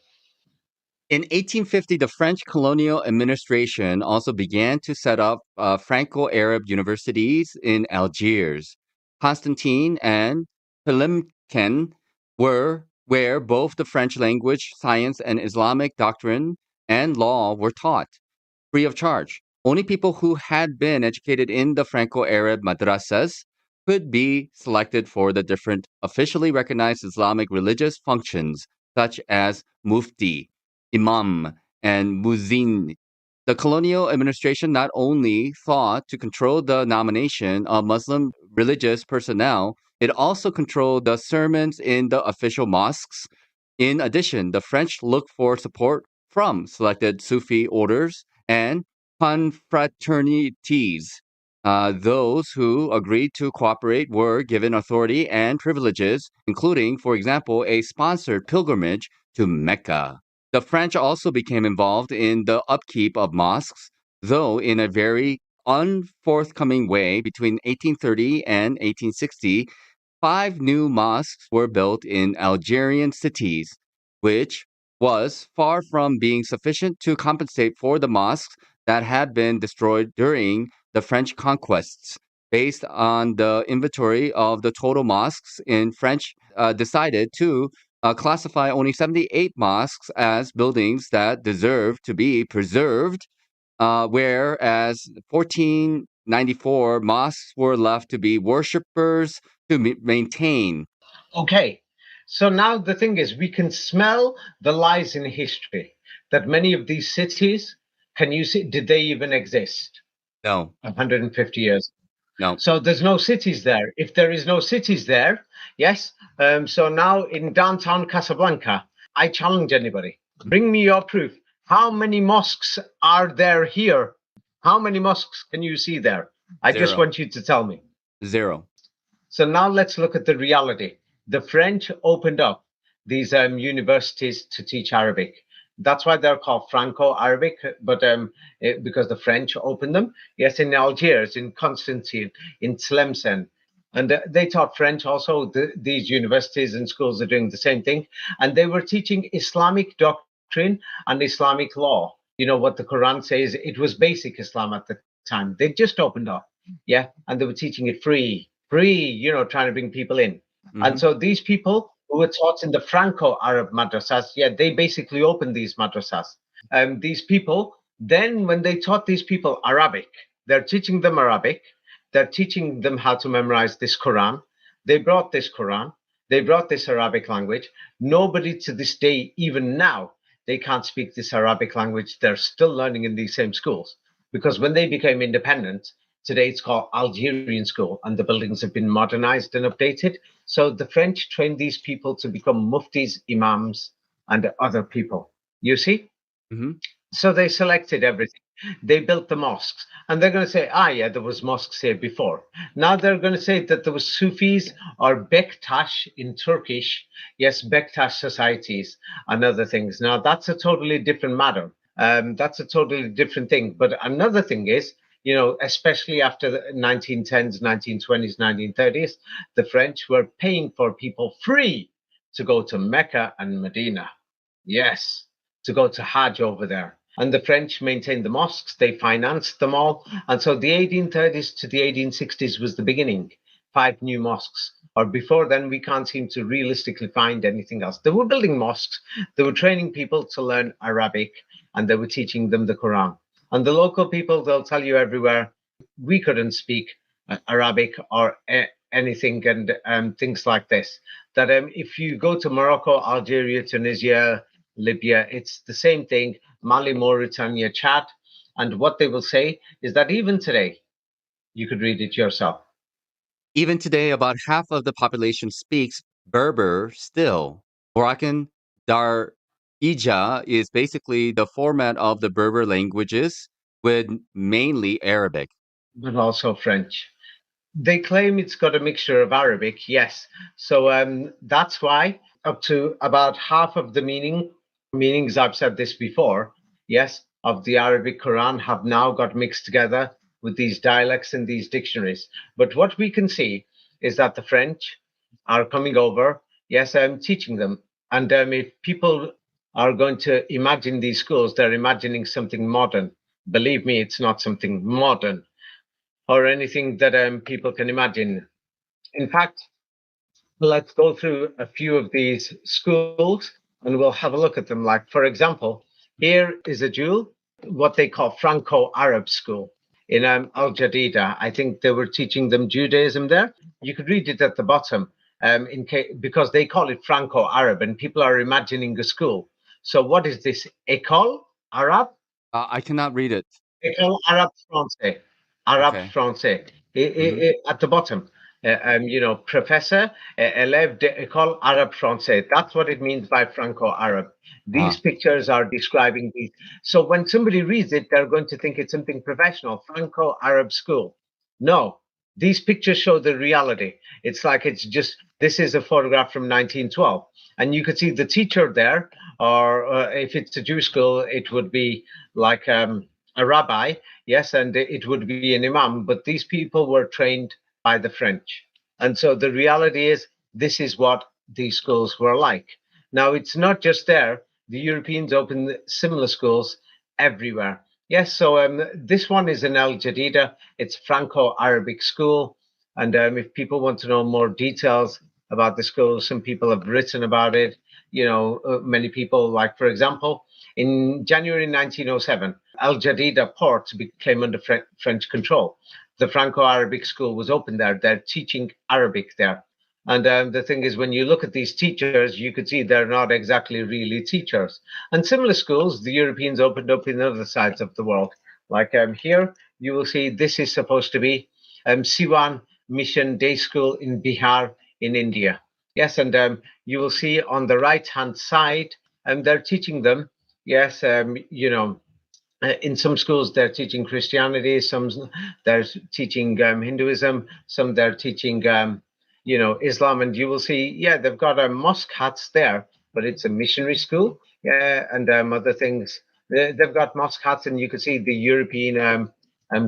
S1: In 1850, the French colonial administration also began to set up Franco-Arab universities in Algiers. Constantine and Pilimken were where both the French language, science, and Islamic doctrine and law were taught, free of charge. Only people who had been educated in the Franco-Arab madrasas could be selected for the different officially recognized Islamic religious functions, such as mufti, imam, and muezzin. The colonial administration not only sought to control the nomination of Muslim religious personnel, it also controlled the sermons in the official mosques. In addition, the French looked for support from selected Sufi orders and confraternities. Those who agreed to cooperate were given authority and privileges, including, for example, a sponsored pilgrimage to Mecca. The French also became involved in the upkeep of mosques, though in a very unforthcoming way between 1830 and 1860. Five new mosques were built in Algerian cities, which was far from being sufficient to compensate for the mosques that had been destroyed during the French conquests. Based on the inventory of the total mosques in French, decided to classify only 78 mosques as buildings that deserve to be preserved, whereas 1494 mosques were left to be worshippers to maintain.
S2: Okay, so now the thing is, we can smell the lies in history that many of these cities, can you see, did they even exist
S1: No,
S2: 150 years?
S1: no,
S2: So there's no cities there. If there is no cities there, yes. So now in downtown Casablanca, I challenge anybody. Bring me your proof. How many mosques are there here? How many mosques can you see there? I just
S1: zero,
S2: want you to tell me.
S1: zero.
S2: So now let's look at the reality. The French opened up these universities to teach Arabic. That's why they're called Franco-Arabic, but because the French opened them. Yes, in Algiers, in Constantine, in Tlemcen. And they taught French also. These universities and schools are doing the same thing. And they were teaching Islamic doctrine and Islamic law. You know what the Quran says? It was basic Islam at the time. They just opened up. Yeah. And they were teaching it free, trying to bring people in. And
S1: Hmm.
S2: so these people who were taught in the Franco-Arab madrasas, yeah, they basically opened these madrasas. These people, then when they taught these people Arabic, they're teaching them Arabic, they're teaching them how to memorize this Quran. They brought this Quran, they brought this Arabic language. Nobody to this day, even now, they can't speak this Arabic language. They're still learning in these same schools because when they became independent, today it's called Algerian School, and the buildings have been modernized and updated. So the French trained these people to become muftis, imams, and other people. You see?
S1: Hmm.
S2: So they selected everything. They built the mosques, and they're going to say, yeah, there was mosques here before. Now they're going to say that there was Sufis or Bektash in Turkish. Yes, Bektash societies and other things. Now that's a totally different matter. That's a totally different thing. But another thing is, especially after the 1910s, 1920s, 1930s, the French were paying for people free to go to Mecca and Medina. Yes, to go to Hajj over there. And the French maintained the mosques, they financed them all. And so the 1830s to the 1860s was the beginning. Five new mosques. Or before then, we can't seem to realistically find anything else. They were building mosques, they were training people to learn Arabic, and they were teaching them the Quran. And the local people, they'll tell you everywhere, we couldn't speak Arabic or anything and things like this. That if you go to Morocco, Algeria, Tunisia, Libya, it's the same thing, Mali, Mauritania, Chad. And what they will say is that even today, you could read it yourself.
S1: Even today, about half of the population speaks Berber still. Moroccan, Dar Ija is basically the format of the Berber languages with mainly Arabic.
S2: but also French. They claim it's got a mixture of Arabic, yes. So that's why up to about half of the meanings, I've said this before, yes, of the Arabic Quran have now got mixed together with these dialects and these dictionaries. But what we can see is that the French are coming over, yes, I'm teaching them. And if people are going to imagine these schools, they're imagining something modern. Believe me, it's not something modern or anything that people can imagine. In fact, let's go through a few of these schools and we'll have a look at them. Like, for example, here is a jewel, what they call Franco Arab school in Al Jadida. I think they were teaching them Judaism there. You could read it at the bottom because they call it Franco Arab and people are imagining a school. So, what is this? École Arab?
S1: I cannot read it.
S2: École Arabe Français. Arabe
S1: Okay.
S2: Français.
S1: Hmm.
S2: At the bottom, professor, élève d'école arabe français. That's what it means by Franco-Arab. These
S1: Ah.
S2: pictures are describing these. So when somebody reads it, they're going to think it's something professional, Franco-Arab school. No, these pictures show the reality. It's like it's just, this is a photograph from 1912. And you could see the teacher there, or if it's a Jewish school, it would be like a rabbi, yes, and it would be an imam, but these people were trained by the French. And so the reality is, this is what these schools were like. Now, it's not just there. The Europeans opened similar schools everywhere. Yes, so this one is in Al Jadida. It's Franco Arabic school. And if people want to know more details about the school, some people have written about it. Many people, like, for example, in January 1907, Al Jadida port became under French control. The Franco-Arabic school was opened there. They're teaching Arabic there. And the thing is, when you look at these teachers, you could see they're not exactly really teachers. And similar schools, the Europeans opened up in other sides of the world. Like here, you will see this is supposed to be Siwan Mission Day School in Bihar in India. Yes, and you will see on the right-hand side, they're teaching them, yes, in some schools they're teaching Christianity, some they're teaching Hinduism, some they're teaching Islam, and you will see, yeah, they've got mosque hats there, but it's a missionary school, yeah, and other things. They've got mosque hats, and you can see the European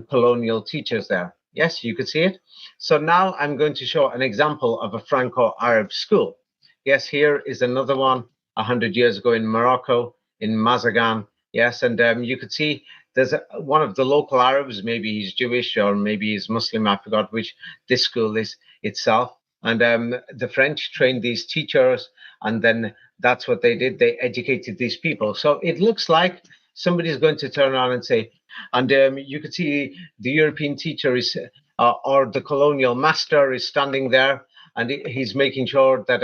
S2: colonial teachers there. Yes, you could see it. So now I'm going to show an example of a Franco-Arab school. Yes, here is another one 100 years ago in Morocco, in Mazagan. Yes, and you could see there's one of the local Arabs, maybe he's Jewish or maybe he's Muslim, I forgot which this school is itself. And the French trained these teachers, and then that's what they did. They educated these people. So it looks like somebody's going to turn around and say, and you could see the European teacher is, or the colonial master is standing there, and he's making sure that,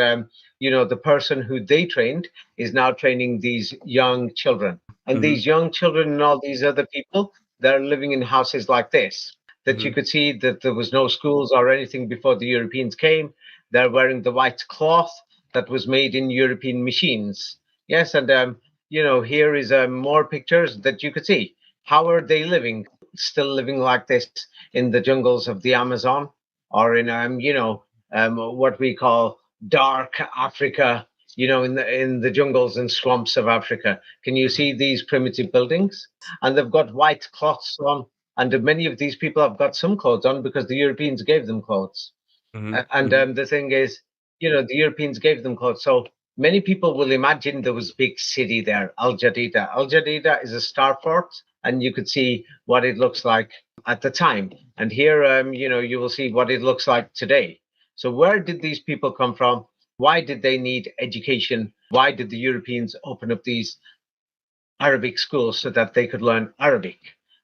S2: the person who they trained is now training these young children. And
S1: Hmm.
S2: these young children and all these other people, they're living in houses like this, that you
S1: Hmm.
S2: could see that there was no schools or anything before the Europeans came. They're wearing the white cloth that was made in European machines. Yes, and here is more pictures that you could see. How are they living? Still living like this in the jungles of the Amazon, or in what we call dark Africa, in the jungles and swamps of Africa. Can you see these primitive buildings? And they've got white cloths on, and many of these people have got some clothes on because the Europeans gave them clothes.
S1: Hmm.
S2: And
S1: Hmm.
S2: the thing is, the Europeans gave them clothes. So many people will imagine there was big city there, Al Jadida. Al Jadida is a star fort, and you could see what it looks like at the time. And here, you will see what it looks like today. So where did these people come from? Why did they need education? Why did the Europeans open up these Arabic schools so that they could learn Arabic?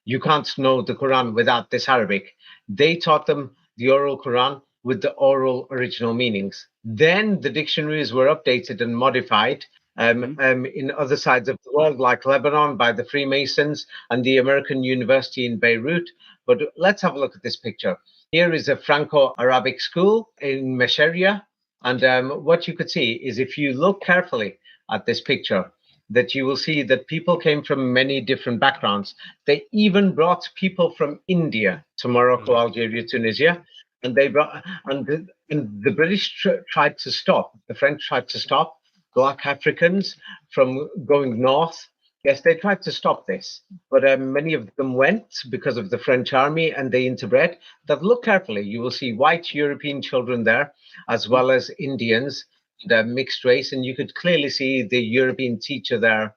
S2: You can't know the Quran without this Arabic. They taught them the oral Quran with the oral original meanings. Then the dictionaries were updated and modified
S1: Hmm.
S2: in other sides of the world, like Lebanon by the Freemasons and the American University in Beirut. But let's have a look at this picture. Here is a Franco Arabic school in Mesheria. And what you could see is if you look carefully at this picture, that you will see that people came from many different backgrounds. They even brought people from India to Morocco, Algeria, Tunisia, and they brought and the British tried to stop, the French tried to stop Black Africans from going north. Yes, they tried to stop this, but many of them went because of the French army and they interbred. That look carefully, you will see white European children there, as well as Indians, the mixed race, and you could clearly see the European teacher there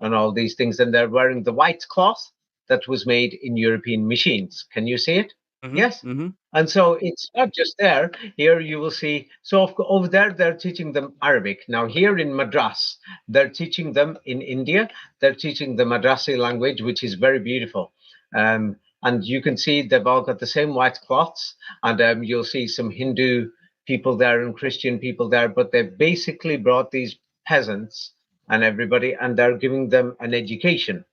S2: and all these things. And they're wearing the white cloth that was made in European machines. Can you see it?
S1: Mm-hmm.
S2: Yes.
S1: Mm-hmm.
S2: And so it's not just there. Here you will see. So over there, they're teaching them Arabic. Now here in Madras, they're teaching them in India. They're teaching the Madrasi language, which is very beautiful. And you can see they've all got the same white cloths. And you'll see some Hindu people there and Christian people there. But they've basically brought these peasants and everybody, and they're giving them an education.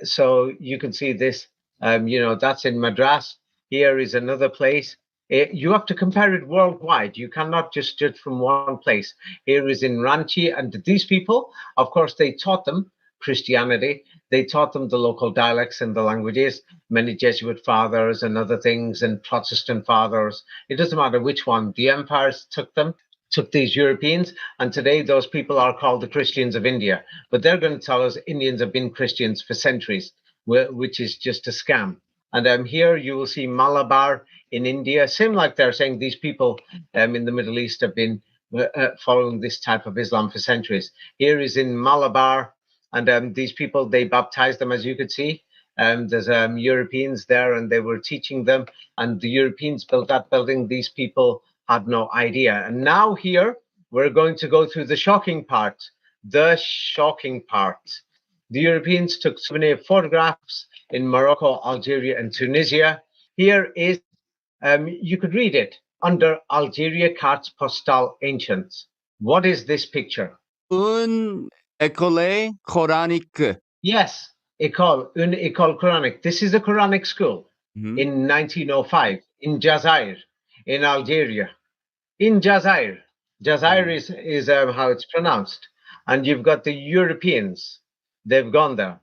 S2: So you can see this. That's in Madras. Here is another place. You have to compare it worldwide. You cannot just judge from one place. Here is in Ranchi, and these people, of course, they taught them Christianity. They taught them the local dialects and the languages, many Jesuit fathers and other things, and Protestant fathers. It doesn't matter which one. The empires took these Europeans, and today those people are called the Christians of India. But they're going to tell us Indians have been Christians for centuries, which is just a scam. And here you will see Malabar in India, same like they're saying these people in the Middle East have been following this type of Islam for centuries. Here is in Malabar, and these people, they baptized them, as you could see. There's Europeans there, and they were teaching them, and the Europeans built that building. These people had no idea. And now here, we're going to go through the shocking part. The shocking part. The Europeans took souvenir photographs in Morocco, Algeria, and Tunisia. Here is, you could read it under Algeria cartes postales ancient. What is this picture?
S1: Un école coranique.
S2: Yes, une école coranique. This is a Quranic school
S1: Mm-hmm.
S2: in 1905 in Jazair, in Algeria. In Jazair. Jazair is how it's pronounced. And you've got the Europeans. They've gone there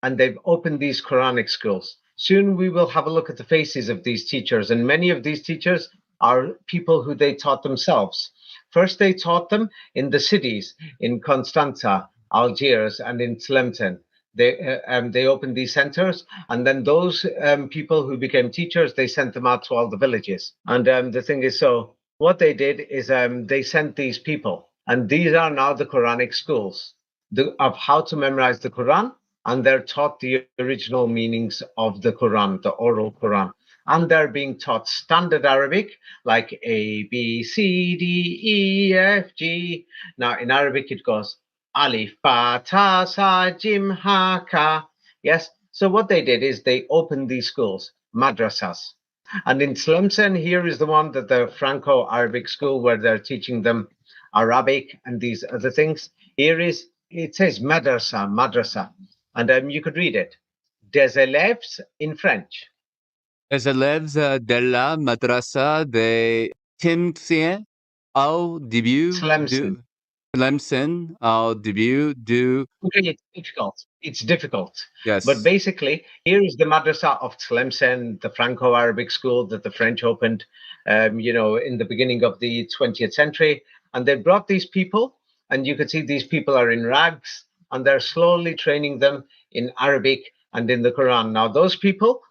S2: and they've opened these Quranic schools. Soon we will have a look at the faces of these teachers, and many of these teachers are people who they taught themselves. First, they taught them in the cities, in Constanza, Algiers, and in Tlemcen. They opened these centers, and then those people who became teachers, they sent them out to all the villages. And the thing is, so what they did is they sent these people, and these are now the Quranic schools of how to memorize the Quran, and they're taught the original meanings of the Quran, the oral Quran. And they're being taught standard Arabic, like A, B, C, D, E, F, G. Now, in Arabic, it goes Alif, Ba, Ta, Sa, Jim, Ha, Ka. Yes. So what they did is they opened these schools, madrasas. And in Tlemcen, here is the one that the Franco-Arabic school where they're teaching them Arabic and these other things. Here is, it says madrasa. And you could read it. Des élèves in French.
S1: Les élèves de la madrasa de Tlemcen au début
S2: Tlemcen.
S1: du Tlemcen au début du
S2: Okay, it's difficult. It's difficult. But
S1: yes.
S2: basically, here is the madrasa of Tlemcen, the Franco-Arabic school that the French opened, in the beginning of the 20th century. And they brought these people, and you could see these people are in rags, and they're slowly training them in Arabic and in the Quran. Now, those people,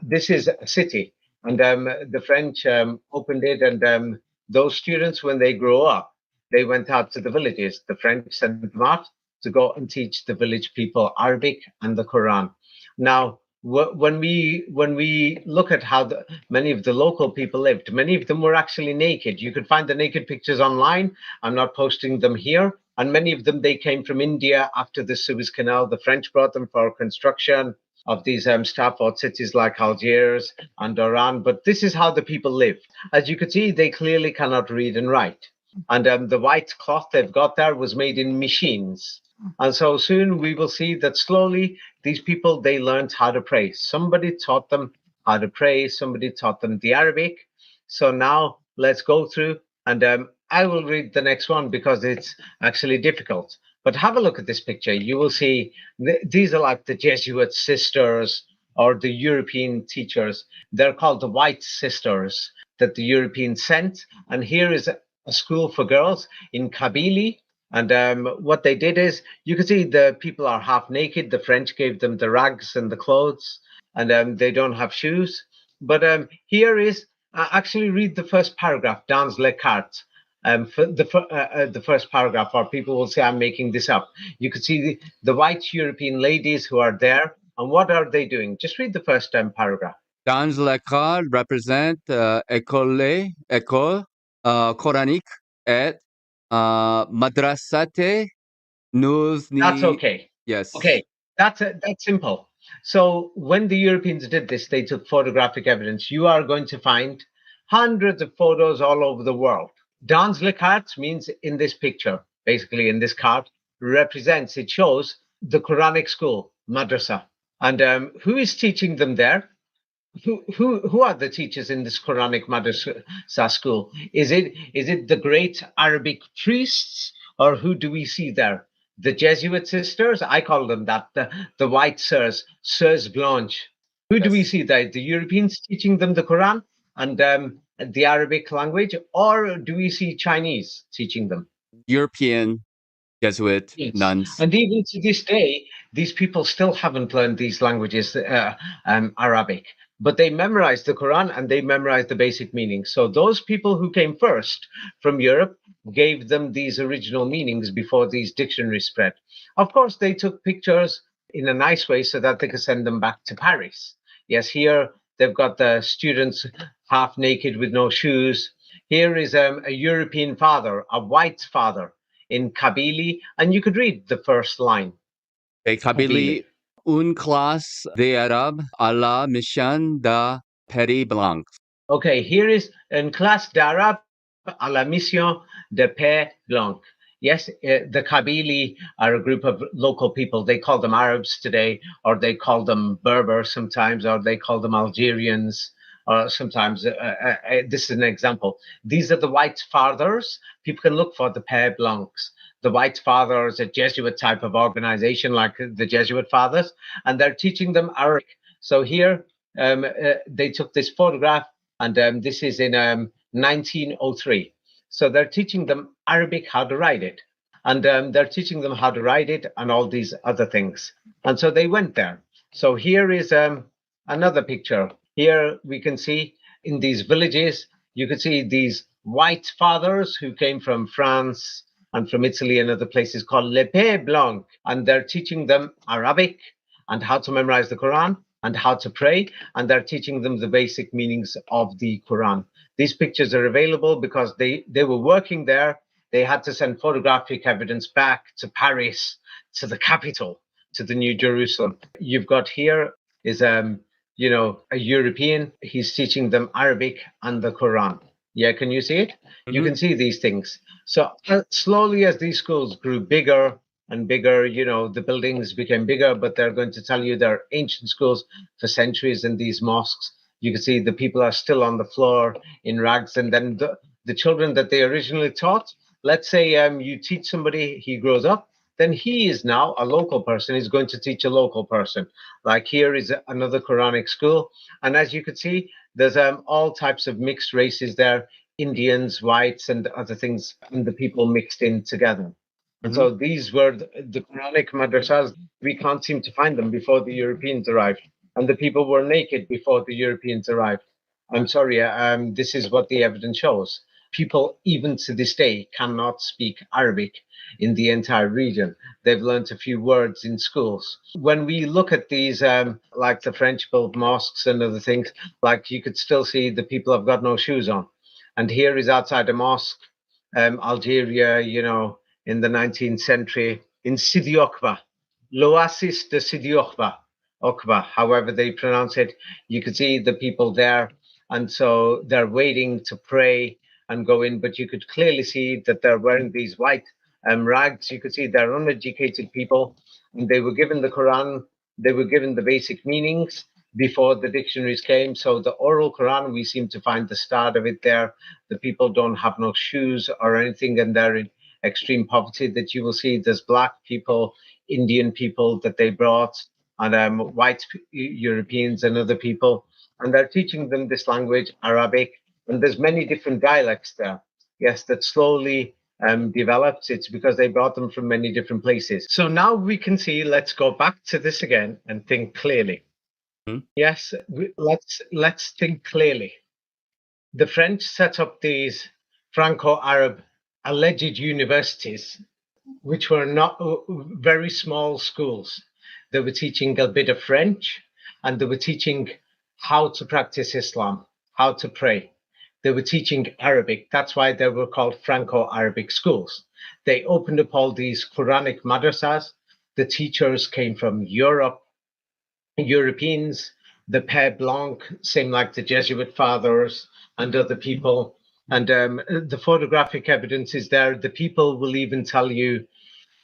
S2: this is a city, and the French opened it, and those students, when they grow up, they went out to the villages. The French sent them out to go and teach the village people Arabic and the Quran. Now, when we look at how many of the local people lived, many of them were actually naked. You could find the naked pictures online. I'm not posting them here. And many of them, they came from India after the Suez Canal. The French brought them for construction of these Stafford cities like Algiers and Oran. But this is how the people live. As you can see, they clearly cannot read and write. And the white cloth they've got there was made in machines. And so soon we will see that slowly these people, they learned how to pray. Somebody taught them how to pray. Somebody taught them the Arabic. So now let's go through, and I will read the next one because it's actually difficult. But have a look at this picture. You will see these are like the Jesuit sisters or the European teachers. They're called the White Sisters that the Europeans sent. And here is a school for girls in Kabylie. And what they did is, you can see the people are half naked. The French gave them the rags and the clothes, and they don't have shoes. But here is, actually read the first paragraph, dans les cartes. For the first paragraph, or people will say I'm making this up. You could see the white European ladies who are there, and what are they doing? Just read the first paragraph.
S1: Dans le cadre représente école coranique et madrasate nous
S2: That's
S1: ni.
S2: okay.
S1: Yes.
S2: Okay, that's simple. So when the Europeans did this, they took photographic evidence. You are going to find hundreds of photos all over the world. Dans le carte means in this picture, basically in this card, represents, it shows the Quranic school, madrasa. And who is teaching them there? Who are the teachers in this Quranic madrasa school? Is it the great Arabic priests, or who do we see there? The Jesuit sisters, I call them that, the white sœurs blanches. Who do we
S1: Yes.
S2: see there? The Europeans teaching them the Quran and the Arabic language, or do we see Chinese teaching them?
S1: European Jesuit
S2: Yes,
S1: nuns.
S2: and even to this day, these people still haven't learned these languages, Arabic, but they memorized the Quran and they memorized the basic meanings. So those people who came first from Europe gave them these original meanings before these dictionaries spread. Of course, they took pictures in a nice way so that they could send them back to Paris. Yes, here they've got the students half naked with no shoes. Here is a European father, a white father in Kabylie, and you could read the first line.
S1: Et Kabylie,
S2: Kabylie.
S1: une classe d'Arabes à la mission de Péri Blanc.
S2: Okay, here is une classe d'arabe à la mission de paix blanc. Yes, the Kabylie are a group of local people. They call them Arabs today, or they call them Berber sometimes, or they call them Algerians, or sometimes. This is an example. These are the white fathers. People can look for the Père Blancs. The White Fathers, a Jesuit type of organization like the Jesuit Fathers, and they're teaching them Arabic. So here they took this photograph, and this is in 1903. So they're teaching them Arabic, how to write it. And they're teaching them how to write it and all these other things. And so they went there. So here is another picture. Here we can see in these villages, you can see these white fathers who came from France and from Italy and other places called Le Père Blanc. And they're teaching them Arabic and how to memorize the Quran and how to pray, and they're teaching them the basic meanings of the Quran. These pictures are available because they were working there. They had to send photographic evidence back to Paris, to the capital, to the New Jerusalem. You've got here is a European. He's teaching them Arabic and the Quran. Yeah, can you see it? You can see these things. So slowly, as these schools grew bigger and bigger, the buildings became bigger, but they're going to tell you they're ancient schools for centuries in these mosques. You can see the people are still on the floor in rags. And then the children that they originally taught, let's say you teach somebody, he grows up, then he is now a local person. He's going to teach a local person. Like here is another Quranic school. And as you can see, there's all types of mixed races there, Indians, whites, and other things, and the people mixed in together. And so these were the Quranic madrasas. We can't seem to find them before the Europeans arrived. And the people were naked before the Europeans arrived. I'm sorry, this is what the evidence shows. People, even to this day, cannot speak Arabic in the entire region. They've learned a few words in schools. When we look at these, like the French built mosques and other things, like you could still see the people have got no shoes on. And here is outside a mosque, Algeria, in the 19th century, in Sidi Okba, l'Oasis de Sidi Okba, however they pronounce it. You could see the people there, and so they're waiting to pray and go in, but you could clearly see that they're wearing these white rags. You could see they're uneducated people, and they were given the Quran, they were given the basic meanings before the dictionaries came. So the oral Quran, we seem to find the start of it there. The people don't have no shoes or anything, and they're extreme poverty that you will see. There's black people, Indian people that they brought, and white Europeans and other people, and they're teaching them this language, Arabic, and there's many different dialects there. Yes, that slowly developed. It's because they brought them from many different places. So now we can see. Let's go back to this again and think clearly.
S1: Mhm.
S2: Yes, let's think clearly. The French set up these Franco-Arab alleged universities, which were not very small schools. They were teaching a bit of French, and they were teaching how to practice Islam, how to pray. They were teaching Arabic. That's why they were called Franco-Arabic schools. They opened up all these Quranic madrasas. The teachers came from Europe, Europeans, the Père Blanc, same like the Jesuit fathers and other people. And the photographic evidence is there. The people will even tell you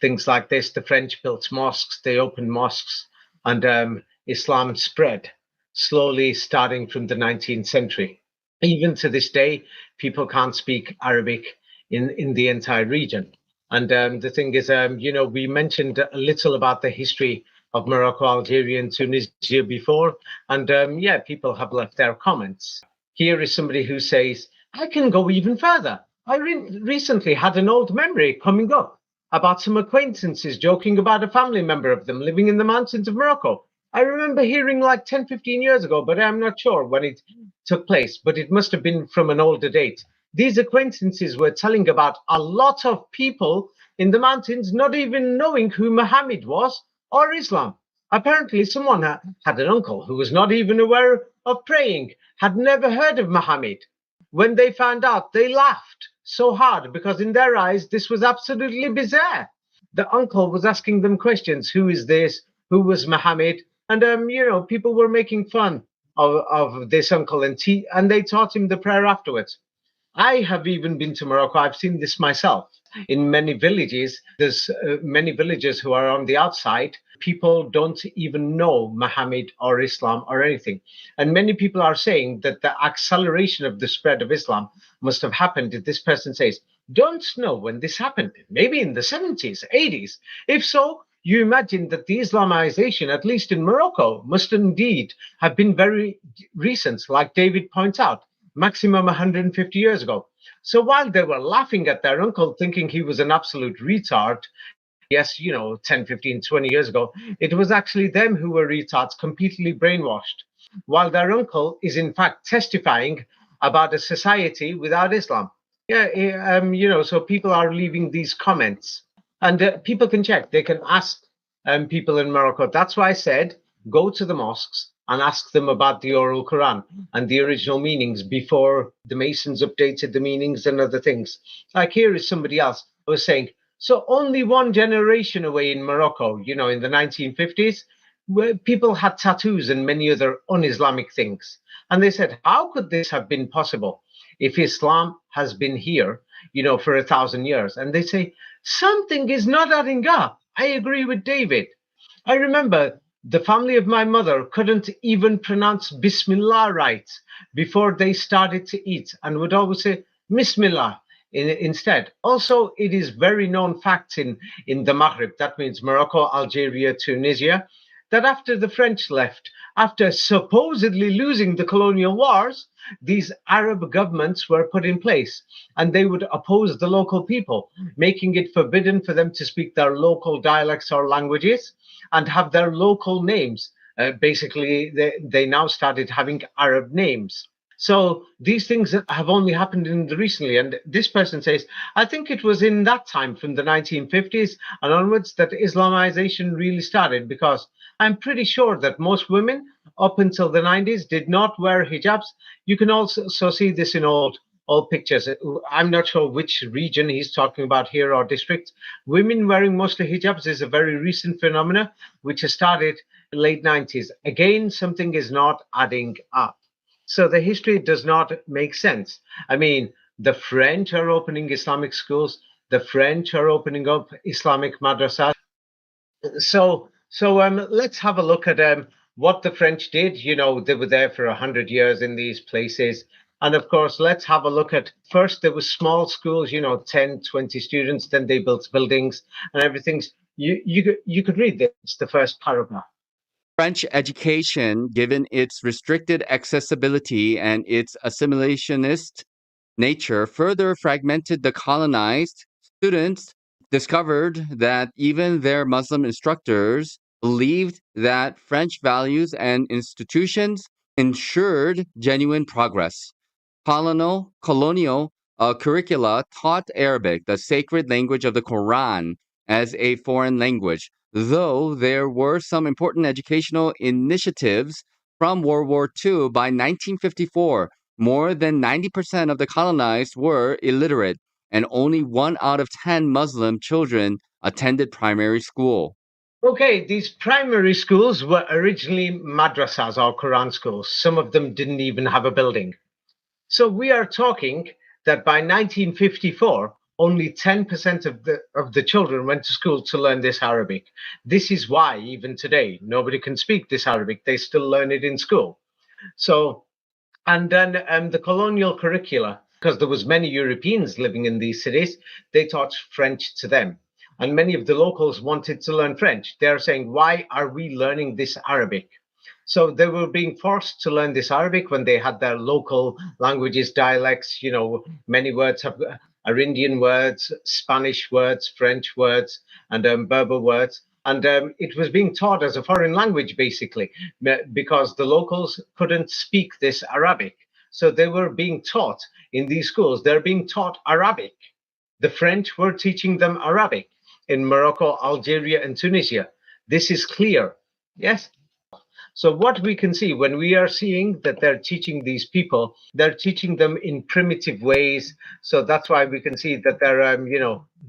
S2: things like this. The French built mosques, they opened mosques, and Islam spread slowly starting from the 19th century. Even to this day, people can't speak Arabic in the entire region. And the thing is, we mentioned a little about the history of Morocco, Algeria, and Tunisia before. And yeah, people have left their comments. Here is somebody who says, I can go even further. I recently had an old memory coming up about some acquaintances joking about a family member of them living in the mountains of Morocco. I remember hearing like 10, 15 years ago, but I'm not sure when it took place, but it must have been from an older date. These acquaintances were telling about a lot of people in the mountains not even knowing who Muhammad was or Islam. Apparently, someone had an uncle who was not even aware of praying, had never heard of Muhammad. When they found out, they laughed so hard because in their eyes, this was absolutely bizarre. The uncle was asking them questions. Who is this? Who was Muhammad? And, people were making fun of this uncle and they taught him the prayer afterwards. I have even been to Morocco. I've seen this myself. In many villages, there's many villagers who are on the outside. People don't even know Muhammad or Islam or anything. And many people are saying that the acceleration of the spread of Islam must have happened. This person says, don't know when this happened. Maybe in the 70s, 80s. If so, you imagine that the Islamization, at least in Morocco, must indeed have been very recent, like David points out, maximum 150 years ago. So while they were laughing at their uncle, thinking he was an absolute retard, yes, 10, 15, 20 years ago, it was actually them who were retards, completely brainwashed, while their uncle is in fact testifying about a society without Islam. Yeah, so people are leaving these comments, and people can check. They can ask people in Morocco. That's why I said go to the mosques and ask them about the oral Quran and the original meanings before the Masons updated the meanings and other things. Like here is somebody else who was saying, so only one generation away in Morocco, in the 1950s, where people had tattoos and many other un-Islamic things. And they said, how could this have been possible if Islam has been here, for 1,000 years? And they say, something is not adding up. I agree with David. I remember the family of my mother couldn't even pronounce Bismillah right before they started to eat and would always say Bismillah instead. Also, it is very known fact in the Maghreb, that means Morocco, Algeria, Tunisia, that after the French left, after supposedly losing the colonial wars, these Arab governments were put in place and they would oppose the local people, making it forbidden for them to speak their local dialects or languages and have their local names. Basically, they now started having Arab names. So these things have only happened in the recently. And this person says, I think it was in that time from the 1950s and onwards that Islamization really started, because I'm pretty sure that most women up until the 90s did not wear hijabs. You can also see this in old pictures. I'm not sure which region he's talking about here or district. Women wearing mostly hijabs is a very recent phenomena which has started late 90s. Again, something is not adding up. So the history does not make sense. I mean, the French are opening Islamic schools. The French are opening up Islamic madrasas. So let's have a look at what the French did. They were there for 100 years in these places. And of course, let's have a look at first there was small schools, 10, 20 students, then they built buildings and everything's you could read this, the first paragraph.
S1: French education, given its restricted accessibility and its assimilationist nature, further fragmented the colonized. Students discovered that even their Muslim instructors believed that French values and institutions ensured genuine progress. Colonial curricula taught Arabic, the sacred language of the Koran, as a foreign language, though there were some important educational initiatives from World War II. By 1954, more than 90% of the colonized were illiterate, and only 1 out of 10 Muslim children attended primary school.
S2: Okay, these primary schools were originally madrasas or Quran schools. Some of them didn't even have a building. So we are talking that by 1954, only 10% of the children went to school to learn this Arabic. This is why even today nobody can speak this Arabic. They still learn it in school. So, and then the colonial curricula, because there was many Europeans living in these cities, they taught French to them. And many of the locals wanted to learn French. They're saying, why are we learning this Arabic? So they were being forced to learn this Arabic when they had their local languages, dialects. Many words are Indian words, Spanish words, French words, and Berber words. And it was being taught as a foreign language, basically, because the locals couldn't speak this Arabic. So they were being taught in these schools, they're being taught Arabic. The French were teaching them Arabic in Morocco, Algeria, and Tunisia. This is clear. Yes. So what we can see when we are seeing that they're teaching these people, they're teaching them in primitive ways. So that's why we can see that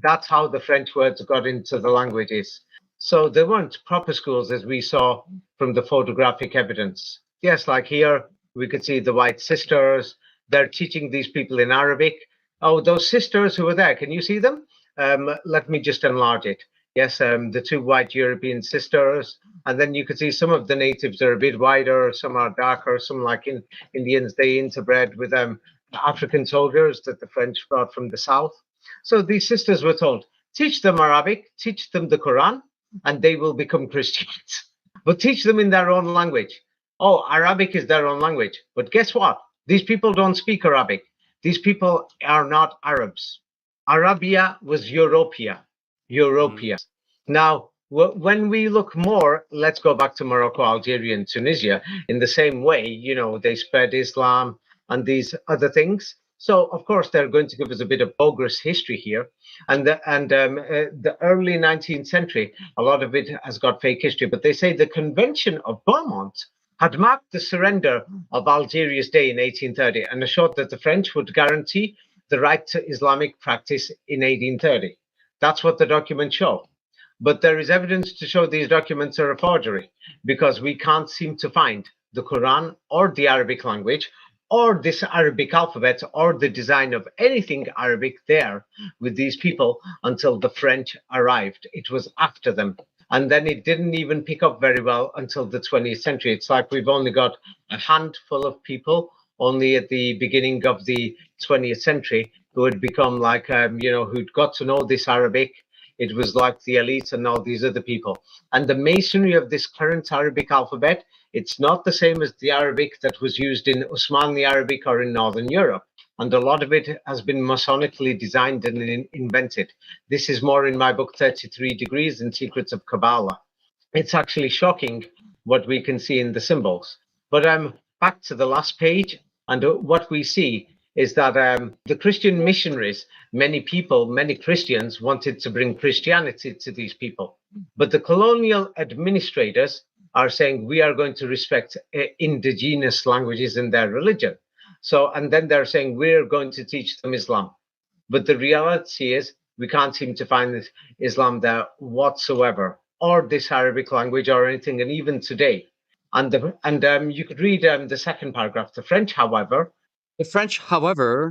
S2: that's how the French words got into the languages. So they weren't proper schools as we saw from the photographic evidence. Yes, like here, we could see the white sisters. They're teaching these people in Arabic. Oh, those sisters who were there, can you see them? Let me just enlarge it. Yes, the two white European sisters. And then you could see some of the natives are a bit wider, some are darker, some like in Indians, they interbred with African soldiers that the French brought from the south. So these sisters were told, teach them Arabic, teach them the Quran, and they will become Christians. But teach them in their own language. Oh, Arabic is their own language. But guess what? These people don't speak Arabic. These people are not Arabs. Arabia was Europea. Europea. Now, when we look more, let's go back to Morocco, Algeria, and Tunisia. In the same way, they spread Islam and these other things. So, of course, they're going to give us a bit of bogus history here. And the early 19th century, a lot of it has got fake history. But they say the Convention of Beaumont had marked the surrender of Algeria's day in 1830 and assured that the French would guarantee the right to Islamic practice in 1830. That's what the documents show. But there is evidence to show these documents are a forgery because we can't seem to find the Quran or the Arabic language or this Arabic alphabet or the design of anything Arabic there with these people until the French arrived. It was after them. And then it didn't even pick up very well until the 20th century. It's like we've only got a handful of people only at the beginning of the 20th century who had become like, who'd got to know this Arabic. It was like the elites and all these other people. And the masonry of this current Arabic alphabet, it's not the same as the Arabic that was used in Osmanli Arabic or in Northern Europe. And a lot of it has been masonically designed and invented. This is more in my book, 33 Degrees and Secrets of Kabbalah. It's actually shocking what we can see in the symbols. But back to the last page, and what we see is that the Christian missionaries, many Christians wanted to bring Christianity to these people. But the colonial administrators are saying we are going to respect indigenous languages in their religion. So, and then they're saying we're going to teach them Islam. But the reality is we can't seem to find this Islam there whatsoever, or this Arabic language or anything. And even today, and you could read the second paragraph. The French, however,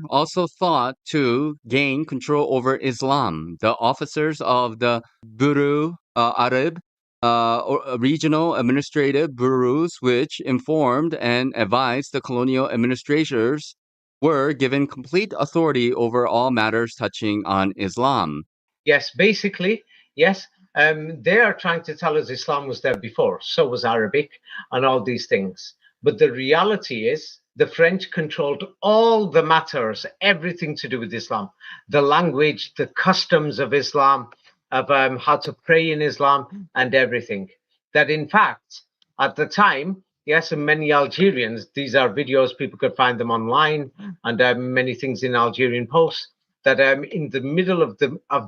S1: also thought to gain control over Islam. The officers of the Bureau Arab, or regional administrative bureaus, which informed and advised the colonial administrators were given complete authority over all matters touching on Islam.
S2: Yes, basically, yes. They are trying to tell us Islam was there before, so was Arabic and all these things. But the reality is, the French controlled all the matters, everything to do with Islam, the language, the customs of Islam, of how to pray in Islam, and everything. That, in fact, at the time, yes, and many Algerians, these are videos, people could find them online, and many things in Algerian Post that in the middle of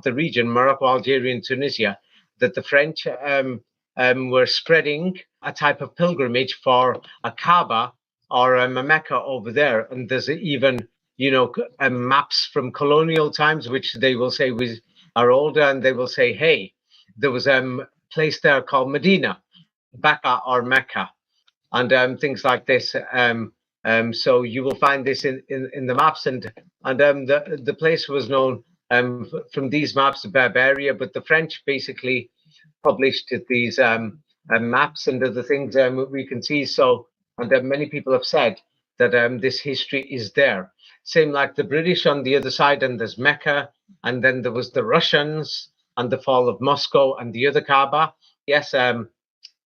S2: the region, Morocco, Algeria, and Tunisia, that the French were spreading a type of pilgrimage for a Kaaba or a Mecca over there. And there's even, maps from colonial times, which they will say we are older, and they will say, hey, there was a place there called Medina, Becca or Mecca, and things like this. So you will find this in the maps, and the place was known from these maps, Barbaria, but the French basically published these maps and other things we can see. So, and many people have said that this history is there. Same like the British on the other side, and there's Mecca, and then there was the Russians and the fall of Moscow and the other Kaaba. Yes,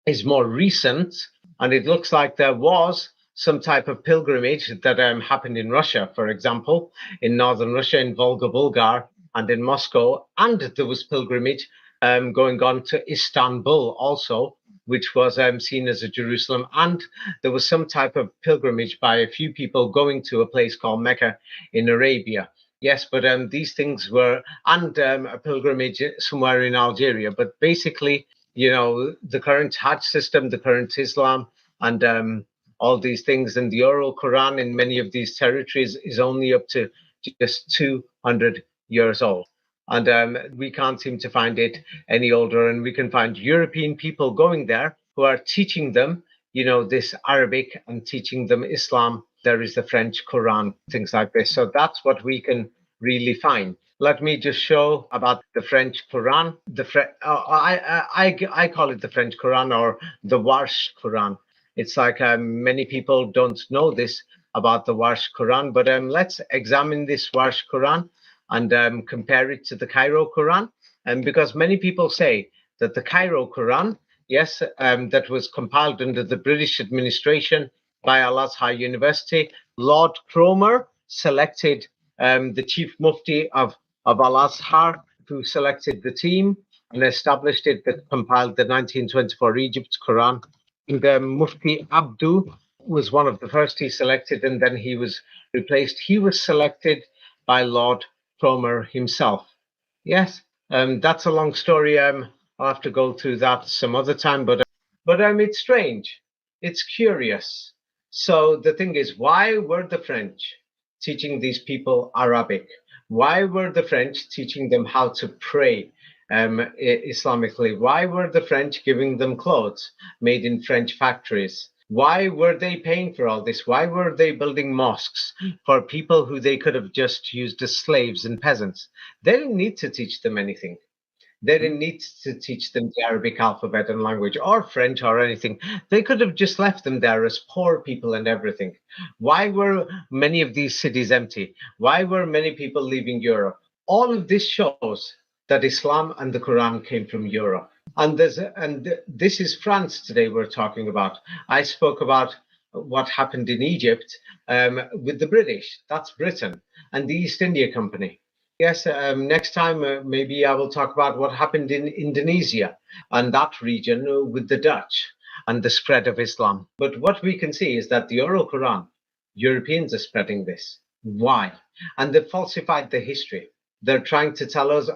S2: is more recent, and it looks like there was some type of pilgrimage that happened in Russia, for example, in northern Russia, in Volga Bulgar, and in Moscow, and there was pilgrimage going on to Istanbul also, which was seen as a Jerusalem, and there was some type of pilgrimage by a few people going to a place called Mecca in Arabia. Yes, but these things were, and a pilgrimage somewhere in Algeria, but basically, the current Hajj system, the current Islam, and all these things, and the oral Quran in many of these territories is only up to just 200 years old. And we can't seem to find it any older. And we can find European people going there who are teaching them, this Arabic, and teaching them Islam. There is the French Quran, things like this. So that's what we can really find. Let me just show about the French Quran. I call it the French Quran, or the Warsh Quran. It's like many people don't know this about the Warsh Quran, but let's examine this Warsh Quran and compare it to the Cairo Quran. And because many people say that the Cairo Quran, yes, that was compiled under the British administration by Al Azhar University, Lord Cromer selected the chief mufti of Al Azhar, who selected the team and established it, that compiled the 1924 Egypt Quran. And Mufti Abdu was one of the first he selected, and then he was replaced. He was selected by Lord Cromer himself. Yes, that's a long story. I'll have to go through that some other time, but it's strange. It's curious. So the thing is, why were the French teaching these people Arabic? Why were the French teaching them how to pray Islamically? Why were the French giving them clothes made in French factories? Why were they paying for all this? Why were they building mosques for people who they could have just used as slaves and peasants? They didn't need to teach them anything. They didn't need to teach them the Arabic alphabet and language, or French, or anything. They could have just left them there as poor people and everything. Why were many of these cities empty? Why were many people leaving Europe? All of this shows that Islam and the Quran came from Europe. And this is France today we're talking about. I spoke about what happened in Egypt with the British. That's Britain and the East India Company. Yes, next time maybe I will talk about what happened in Indonesia and that region with the Dutch and the spread of Islam. But what we can see is that the oral Quran, Europeans are spreading this. Why? And they've falsified the history. They're trying to tell us,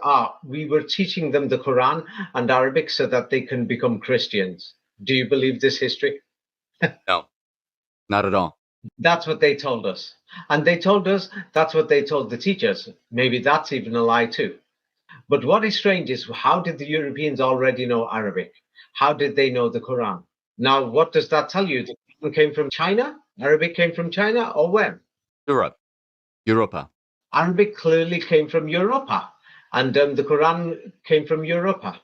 S2: we were teaching them the Quran and Arabic so that they can become Christians. Do you believe this history?
S1: No, not at all.
S2: That's what they told us. And they told us that's what they told the teachers. Maybe that's even a lie too. But what is strange is, how did the Europeans already know Arabic? How did they know the Quran? Now, what does that tell you? The Quran came from China? Arabic came from China, or when?
S1: Europa.
S2: Arabic clearly came from Europa, and the Quran came from Europa.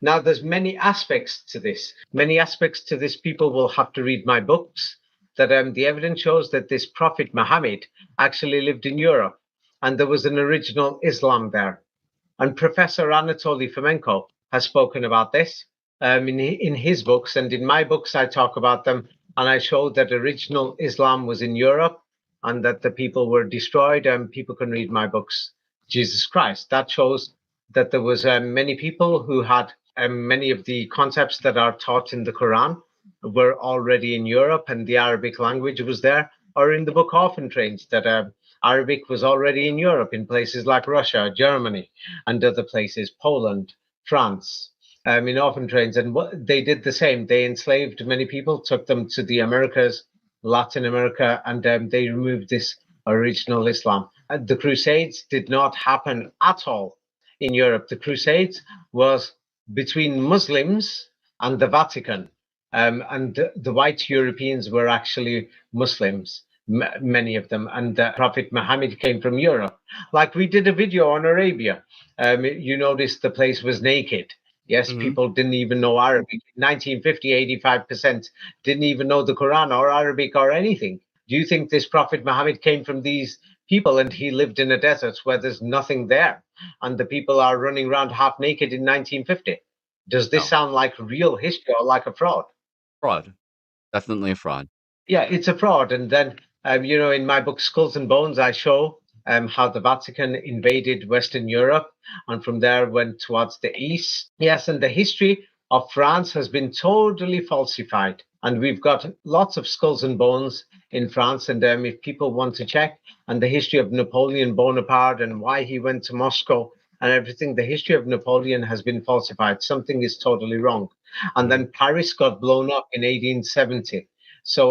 S2: Now, there's many aspects to this. Many aspects to this. People will have to read my books that the evidence shows that this Prophet Muhammad actually lived in Europe and there was an original Islam there. And Professor Anatoly Fomenko has spoken about this in his books, and in my books, I talk about them, and I show that original Islam was in Europe and that the people were destroyed. And people can read my books, Jesus Christ. That shows that there was many people who had many of the concepts that are taught in the Quran were already in Europe, and the Arabic language was there, or in the book Orphan Trains that Arabic was already in Europe in places like Russia, Germany, and other places, Poland, France, in orphan trains. And they did the same. They enslaved many people, took them to the Americas, Latin America, and they removed this original Islam. The Crusades did not happen at all in Europe. The Crusades was between Muslims and the Vatican. And the white Europeans were actually Muslims, many of them, and Prophet Muhammad came from Europe. Like we did a video on Arabia. You noticed the place was naked. Yes,
S1: Hmm.
S2: people didn't even know Arabic. 1950, 85% didn't even know the Quran or Arabic or anything. Do you think this Prophet Muhammad came from these people and he lived in a desert where there's nothing there and the people are running around half naked in 1950? Does this
S1: No,
S2: sound like real history or like a fraud?
S1: fraud. Definitely a fraud.
S2: Yeah, it's a fraud. And then, in my book, Skulls and Bones, I show how the Vatican invaded Western Europe and from there went towards the east. Yes, and the history of France has been totally falsified. And we've got lots of skulls and bones in France. And if people want to check, and the history of Napoleon Bonaparte and why he went to Moscow and everything, the history of Napoleon has been falsified. Something is totally wrong. And
S1: Hmm.
S2: then Paris got blown up in 1870. So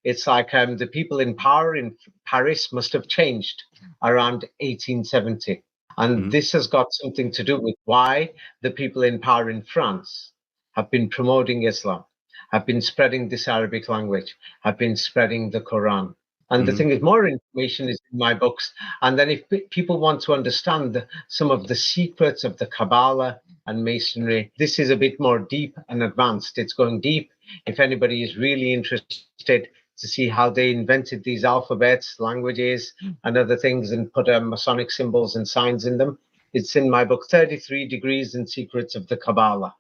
S2: it's like the people in power in Paris must have changed around 1870. And
S1: Hmm.
S2: this has got something to do with why the people in power in France have been promoting Islam, have been spreading this Arabic language, have been spreading the Quran. And the
S1: Hmm.
S2: thing is, more information is in my books. And then if people want to understand some of the secrets of the Kabbalah and Masonry, this is a bit more deep and advanced. It's going deep. If anybody is really interested to see how they invented these alphabets, languages, and other things and put Masonic symbols and signs in them, it's in my book, 33 Degrees and Secrets of the Kabbalah.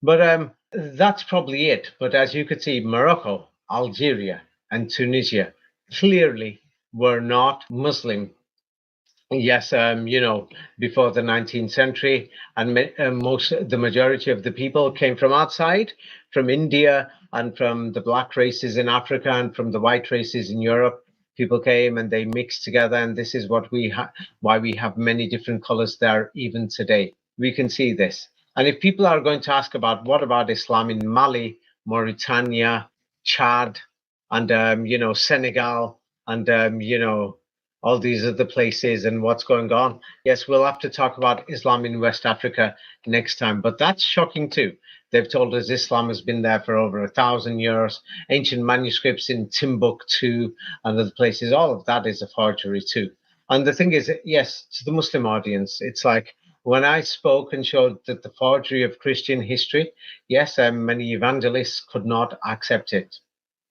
S2: But that's probably it. But as you could see, Morocco, Algeria, and Tunisia clearly were not Muslim. Yes, before the 19th century, and the majority of the people came from outside, from India, and from the black races in Africa, and from the white races in Europe. People came and they mixed together, and this is what why we have many different colors there even today. We can see this. And if people are going to ask about what about Islam in Mali, Mauritania, Chad, and Senegal, and all these other places and what's going on. Yes, we'll have to talk about Islam in West Africa next time, but that's shocking too. They've told us Islam has been there for over 1,000 years. Ancient manuscripts in Timbuktu and other places, all of that is a forgery too. And the thing is, yes, to the Muslim audience, it's like when I spoke and showed that the forgery of Christian history, yes, many evangelists could not accept it.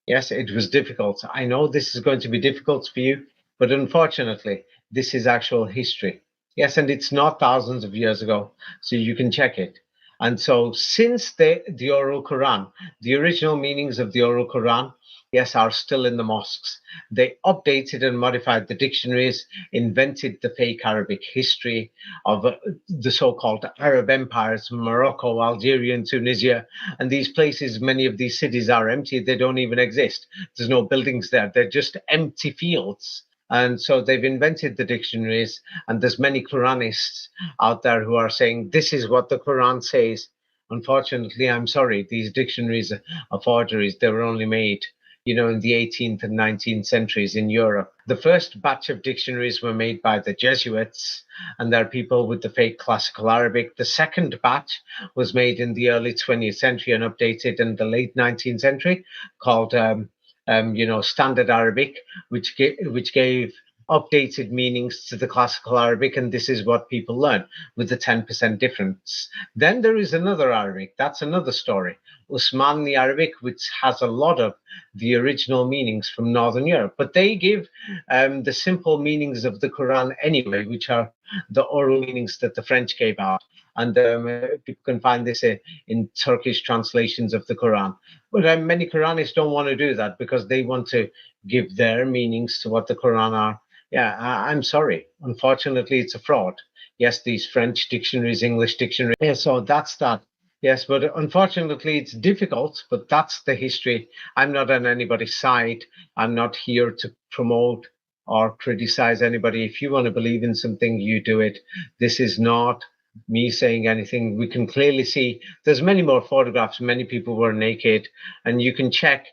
S2: Yes, it was difficult. I know this is going to be difficult for you, but unfortunately, this is actual history. Yes, and it's not thousands of years ago, so you can check it. And so, since the oral Quran, the original meanings of the oral Quran, yes, are still in the mosques. They updated and modified the dictionaries, invented the fake Arabic history of the so called Arab empires, Morocco, Algeria, and Tunisia. And these places, many of these cities are empty. They don't even exist. There's no buildings there. They're just empty fields. And so they've invented the dictionaries, and there's many Quranists out there who are saying this is what the Quran says. Unfortunately, I'm sorry, these dictionaries are forgeries. They were only made, in the 18th and 19th centuries in Europe. The first batch of dictionaries were made by the Jesuits, and they're people with the fake classical Arabic. The second batch was made in the early 20th century and updated in the late 19th century, called Standard Arabic, which gave updated meanings to the classical Arabic, and this is what people learn with the 10% difference. Then there is another Arabic, that's another story. Usmani Arabic, which has a lot of the original meanings from Northern Europe, but they give the simple meanings of the Quran anyway, which are the oral meanings that the French gave out. And people can find this in Turkish translations of the Quran. But many Quranists don't want to do that because they want to give their meanings to what the Quran are. Yeah, I'm sorry. Unfortunately, it's a fraud. Yes, these French dictionaries, English dictionaries. Yeah, so that's that. Yes, but unfortunately, it's difficult, but that's the history. I'm not on anybody's side. I'm not here to promote or criticize anybody. If you want to believe in something, you do it. This is not me saying anything. We can clearly see there's many more photographs. Many people were naked, and you can check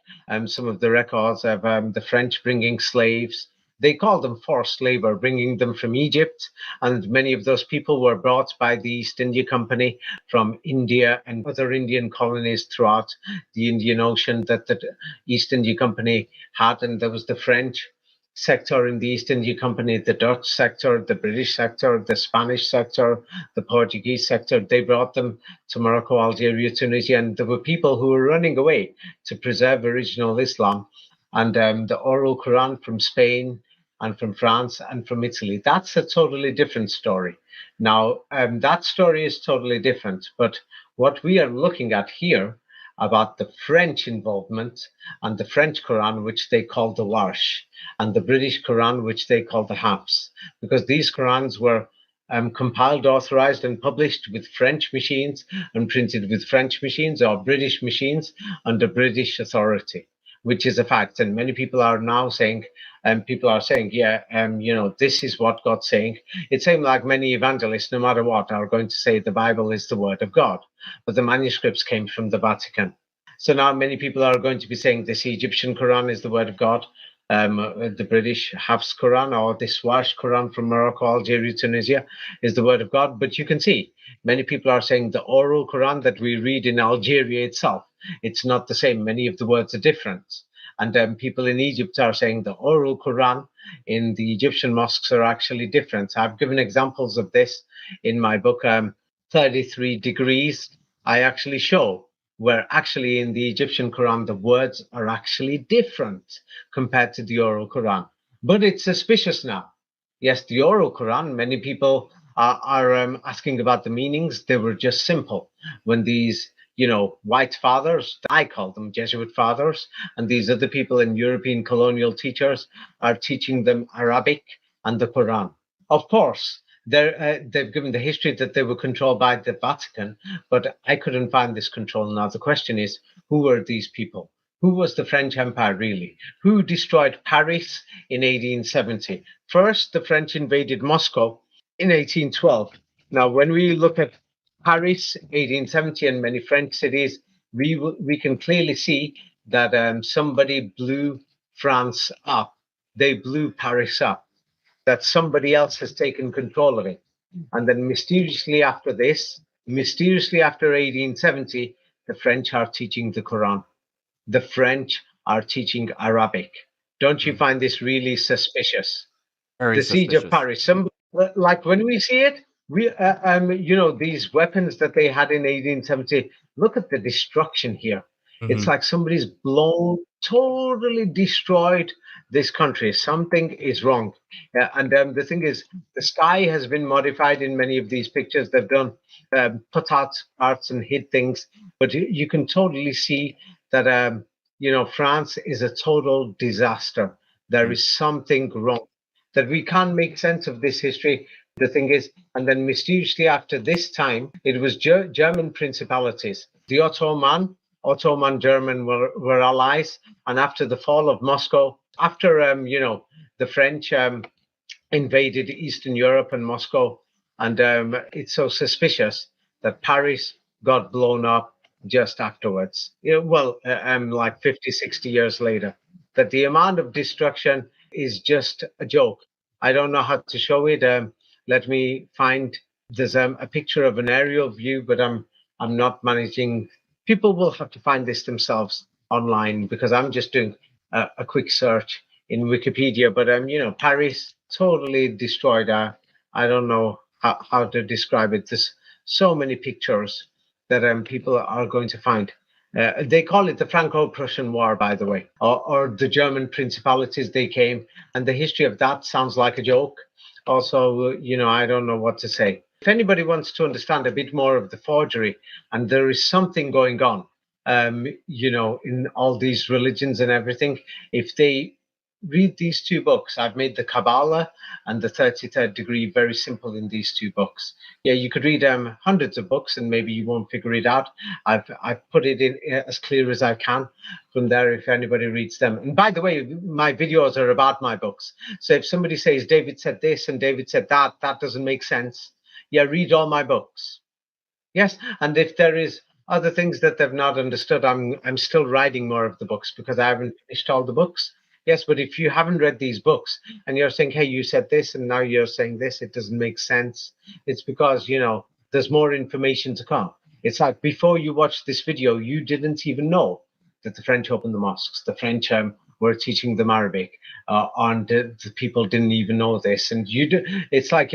S2: some of the records of the French bringing slaves. They called them forced labor, bringing them from Egypt. And many of those people were brought by the East India Company from India and other Indian colonies throughout the Indian Ocean that the East India Company had. And there was the French sector in the East India Company, the Dutch sector, the British sector, the Spanish sector, the Portuguese sector. They brought them to Morocco, Algeria, Tunisia, and there were people who were running away to preserve original Islam. And the oral Quran from Spain and from France and from Italy. That's a totally different story. Now, that story is totally different. But what we are looking at here about the French involvement and the French Quran, which they call the Warsh, and the British Quran, which they call the Hafs, because these Qurans were compiled, authorized, and published with French machines and printed with French machines or British machines under British authority, which is a fact. And many people are now saying, yeah, this is what God's saying. It seems like many evangelists, no matter what, are going to say the Bible is the word of God, but the manuscripts came from the Vatican. So now many people are going to be saying this Egyptian Quran is the word of God, the British Hafs Quran or the Swash Quran from Morocco, Algeria, Tunisia is the word of God. But you can see many people are saying the oral Quran that we read in Algeria itself, it's not the same. Many of the words are different. And people in Egypt are saying the oral Quran in the Egyptian mosques are actually different. I've given examples of this in my book, 33 Degrees. I actually show where actually in the Egyptian Quran, the words are actually different compared to the oral Quran. But it's suspicious now. Yes, the oral Quran, many people are asking about the meanings. They were just simple. When these white fathers, I call them Jesuit fathers, and these other people in European colonial teachers are teaching them Arabic and the Quran. Of course, they've given the history that they were controlled by the Vatican, but I couldn't find this control. Now, the question is, who were these people? Who was the French Empire really? Who destroyed Paris in 1870? First, the French invaded Moscow in 1812. Now, when we look at Paris, 1870, and many French cities, we can clearly see that somebody blew France up. They blew Paris up. That somebody else has taken control of it. And then mysteriously after this, mysteriously after 1870, the French are teaching the Quran. The French are teaching Arabic. Don't you find this really suspicious?
S1: Very
S2: The siege of
S1: suspicious.
S2: Paris. Like when we see it, these weapons that they had in 1870. Look at the destruction here. It's
S1: Hmm.
S2: like somebody's totally destroyed this country. Something is wrong. And the thing is, the sky has been modified in many of these pictures. They've done put out parts and hid things, but you can totally see that France is a total disaster. There is something wrong that we can't make sense of this history. The thing is, and then mysteriously after this time, it was German principalities. The Ottoman German were allies, and after the fall of Moscow, after the French invaded Eastern Europe and Moscow, and it's so suspicious that Paris got blown up just afterwards. Like 50, 60 years later. That the amount of destruction is just a joke. I don't know how to show it. Let me find. There's a picture of an aerial view, but I'm not managing. People will have to find this themselves online because I'm just doing a quick search in Wikipedia. But Paris totally destroyed. I don't know how to describe it. There's so many pictures that people are going to find. They call it the Franco-Prussian War, by the way, or the German principalities. They came, and the history of that sounds like a joke. Also, I don't know what to say. If anybody wants to understand a bit more of the forgery, and there is something going on, in all these religions and everything, if they read these two books. I've made the Kabbalah and the 33rd degree very simple in these two books. Yeah, you could read hundreds of books and maybe you won't figure it out. I've put it in as clear as I can from there if anybody reads them. And by the way, my videos are about my books. So if somebody says David said this and David said that, that doesn't make sense. Yeah, read all my books. Yes, and if there is other things that they've not understood, I'm still writing more of the books because I haven't finished all the books. Yes, but if you haven't read these books and you're saying, hey, you said this and now you're saying this, it doesn't make sense. It's because, there's more information to come. It's like before you watched this video, you didn't even know that the French opened the mosques. The French were teaching them Arabic, and the people didn't even know this. And it's like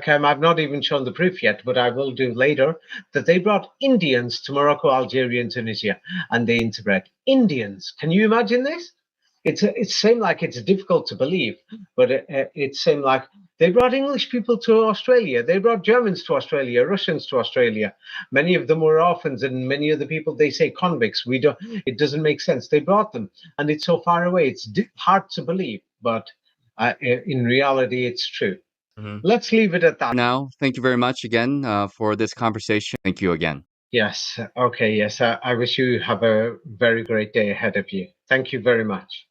S2: I've not even shown the proof yet, but I will do later. That they brought Indians to Morocco, Algeria, and Tunisia, and they interbred Indians. Can you imagine this? It seemed like it's difficult to believe, but it seemed like they brought English people to Australia. They brought Germans to Australia, Russians to Australia. Many of them were orphans, and many of the people they say convicts. We don't. It doesn't make sense. They brought them, and it's so far away. It's hard to believe, but in reality, it's true.
S1: Mhm.
S2: Let's leave it at that.
S1: Now, thank you very much again for this conversation. Thank you again.
S2: Yes. Okay. Yes. I wish you have a very great day ahead of you. Thank you very much.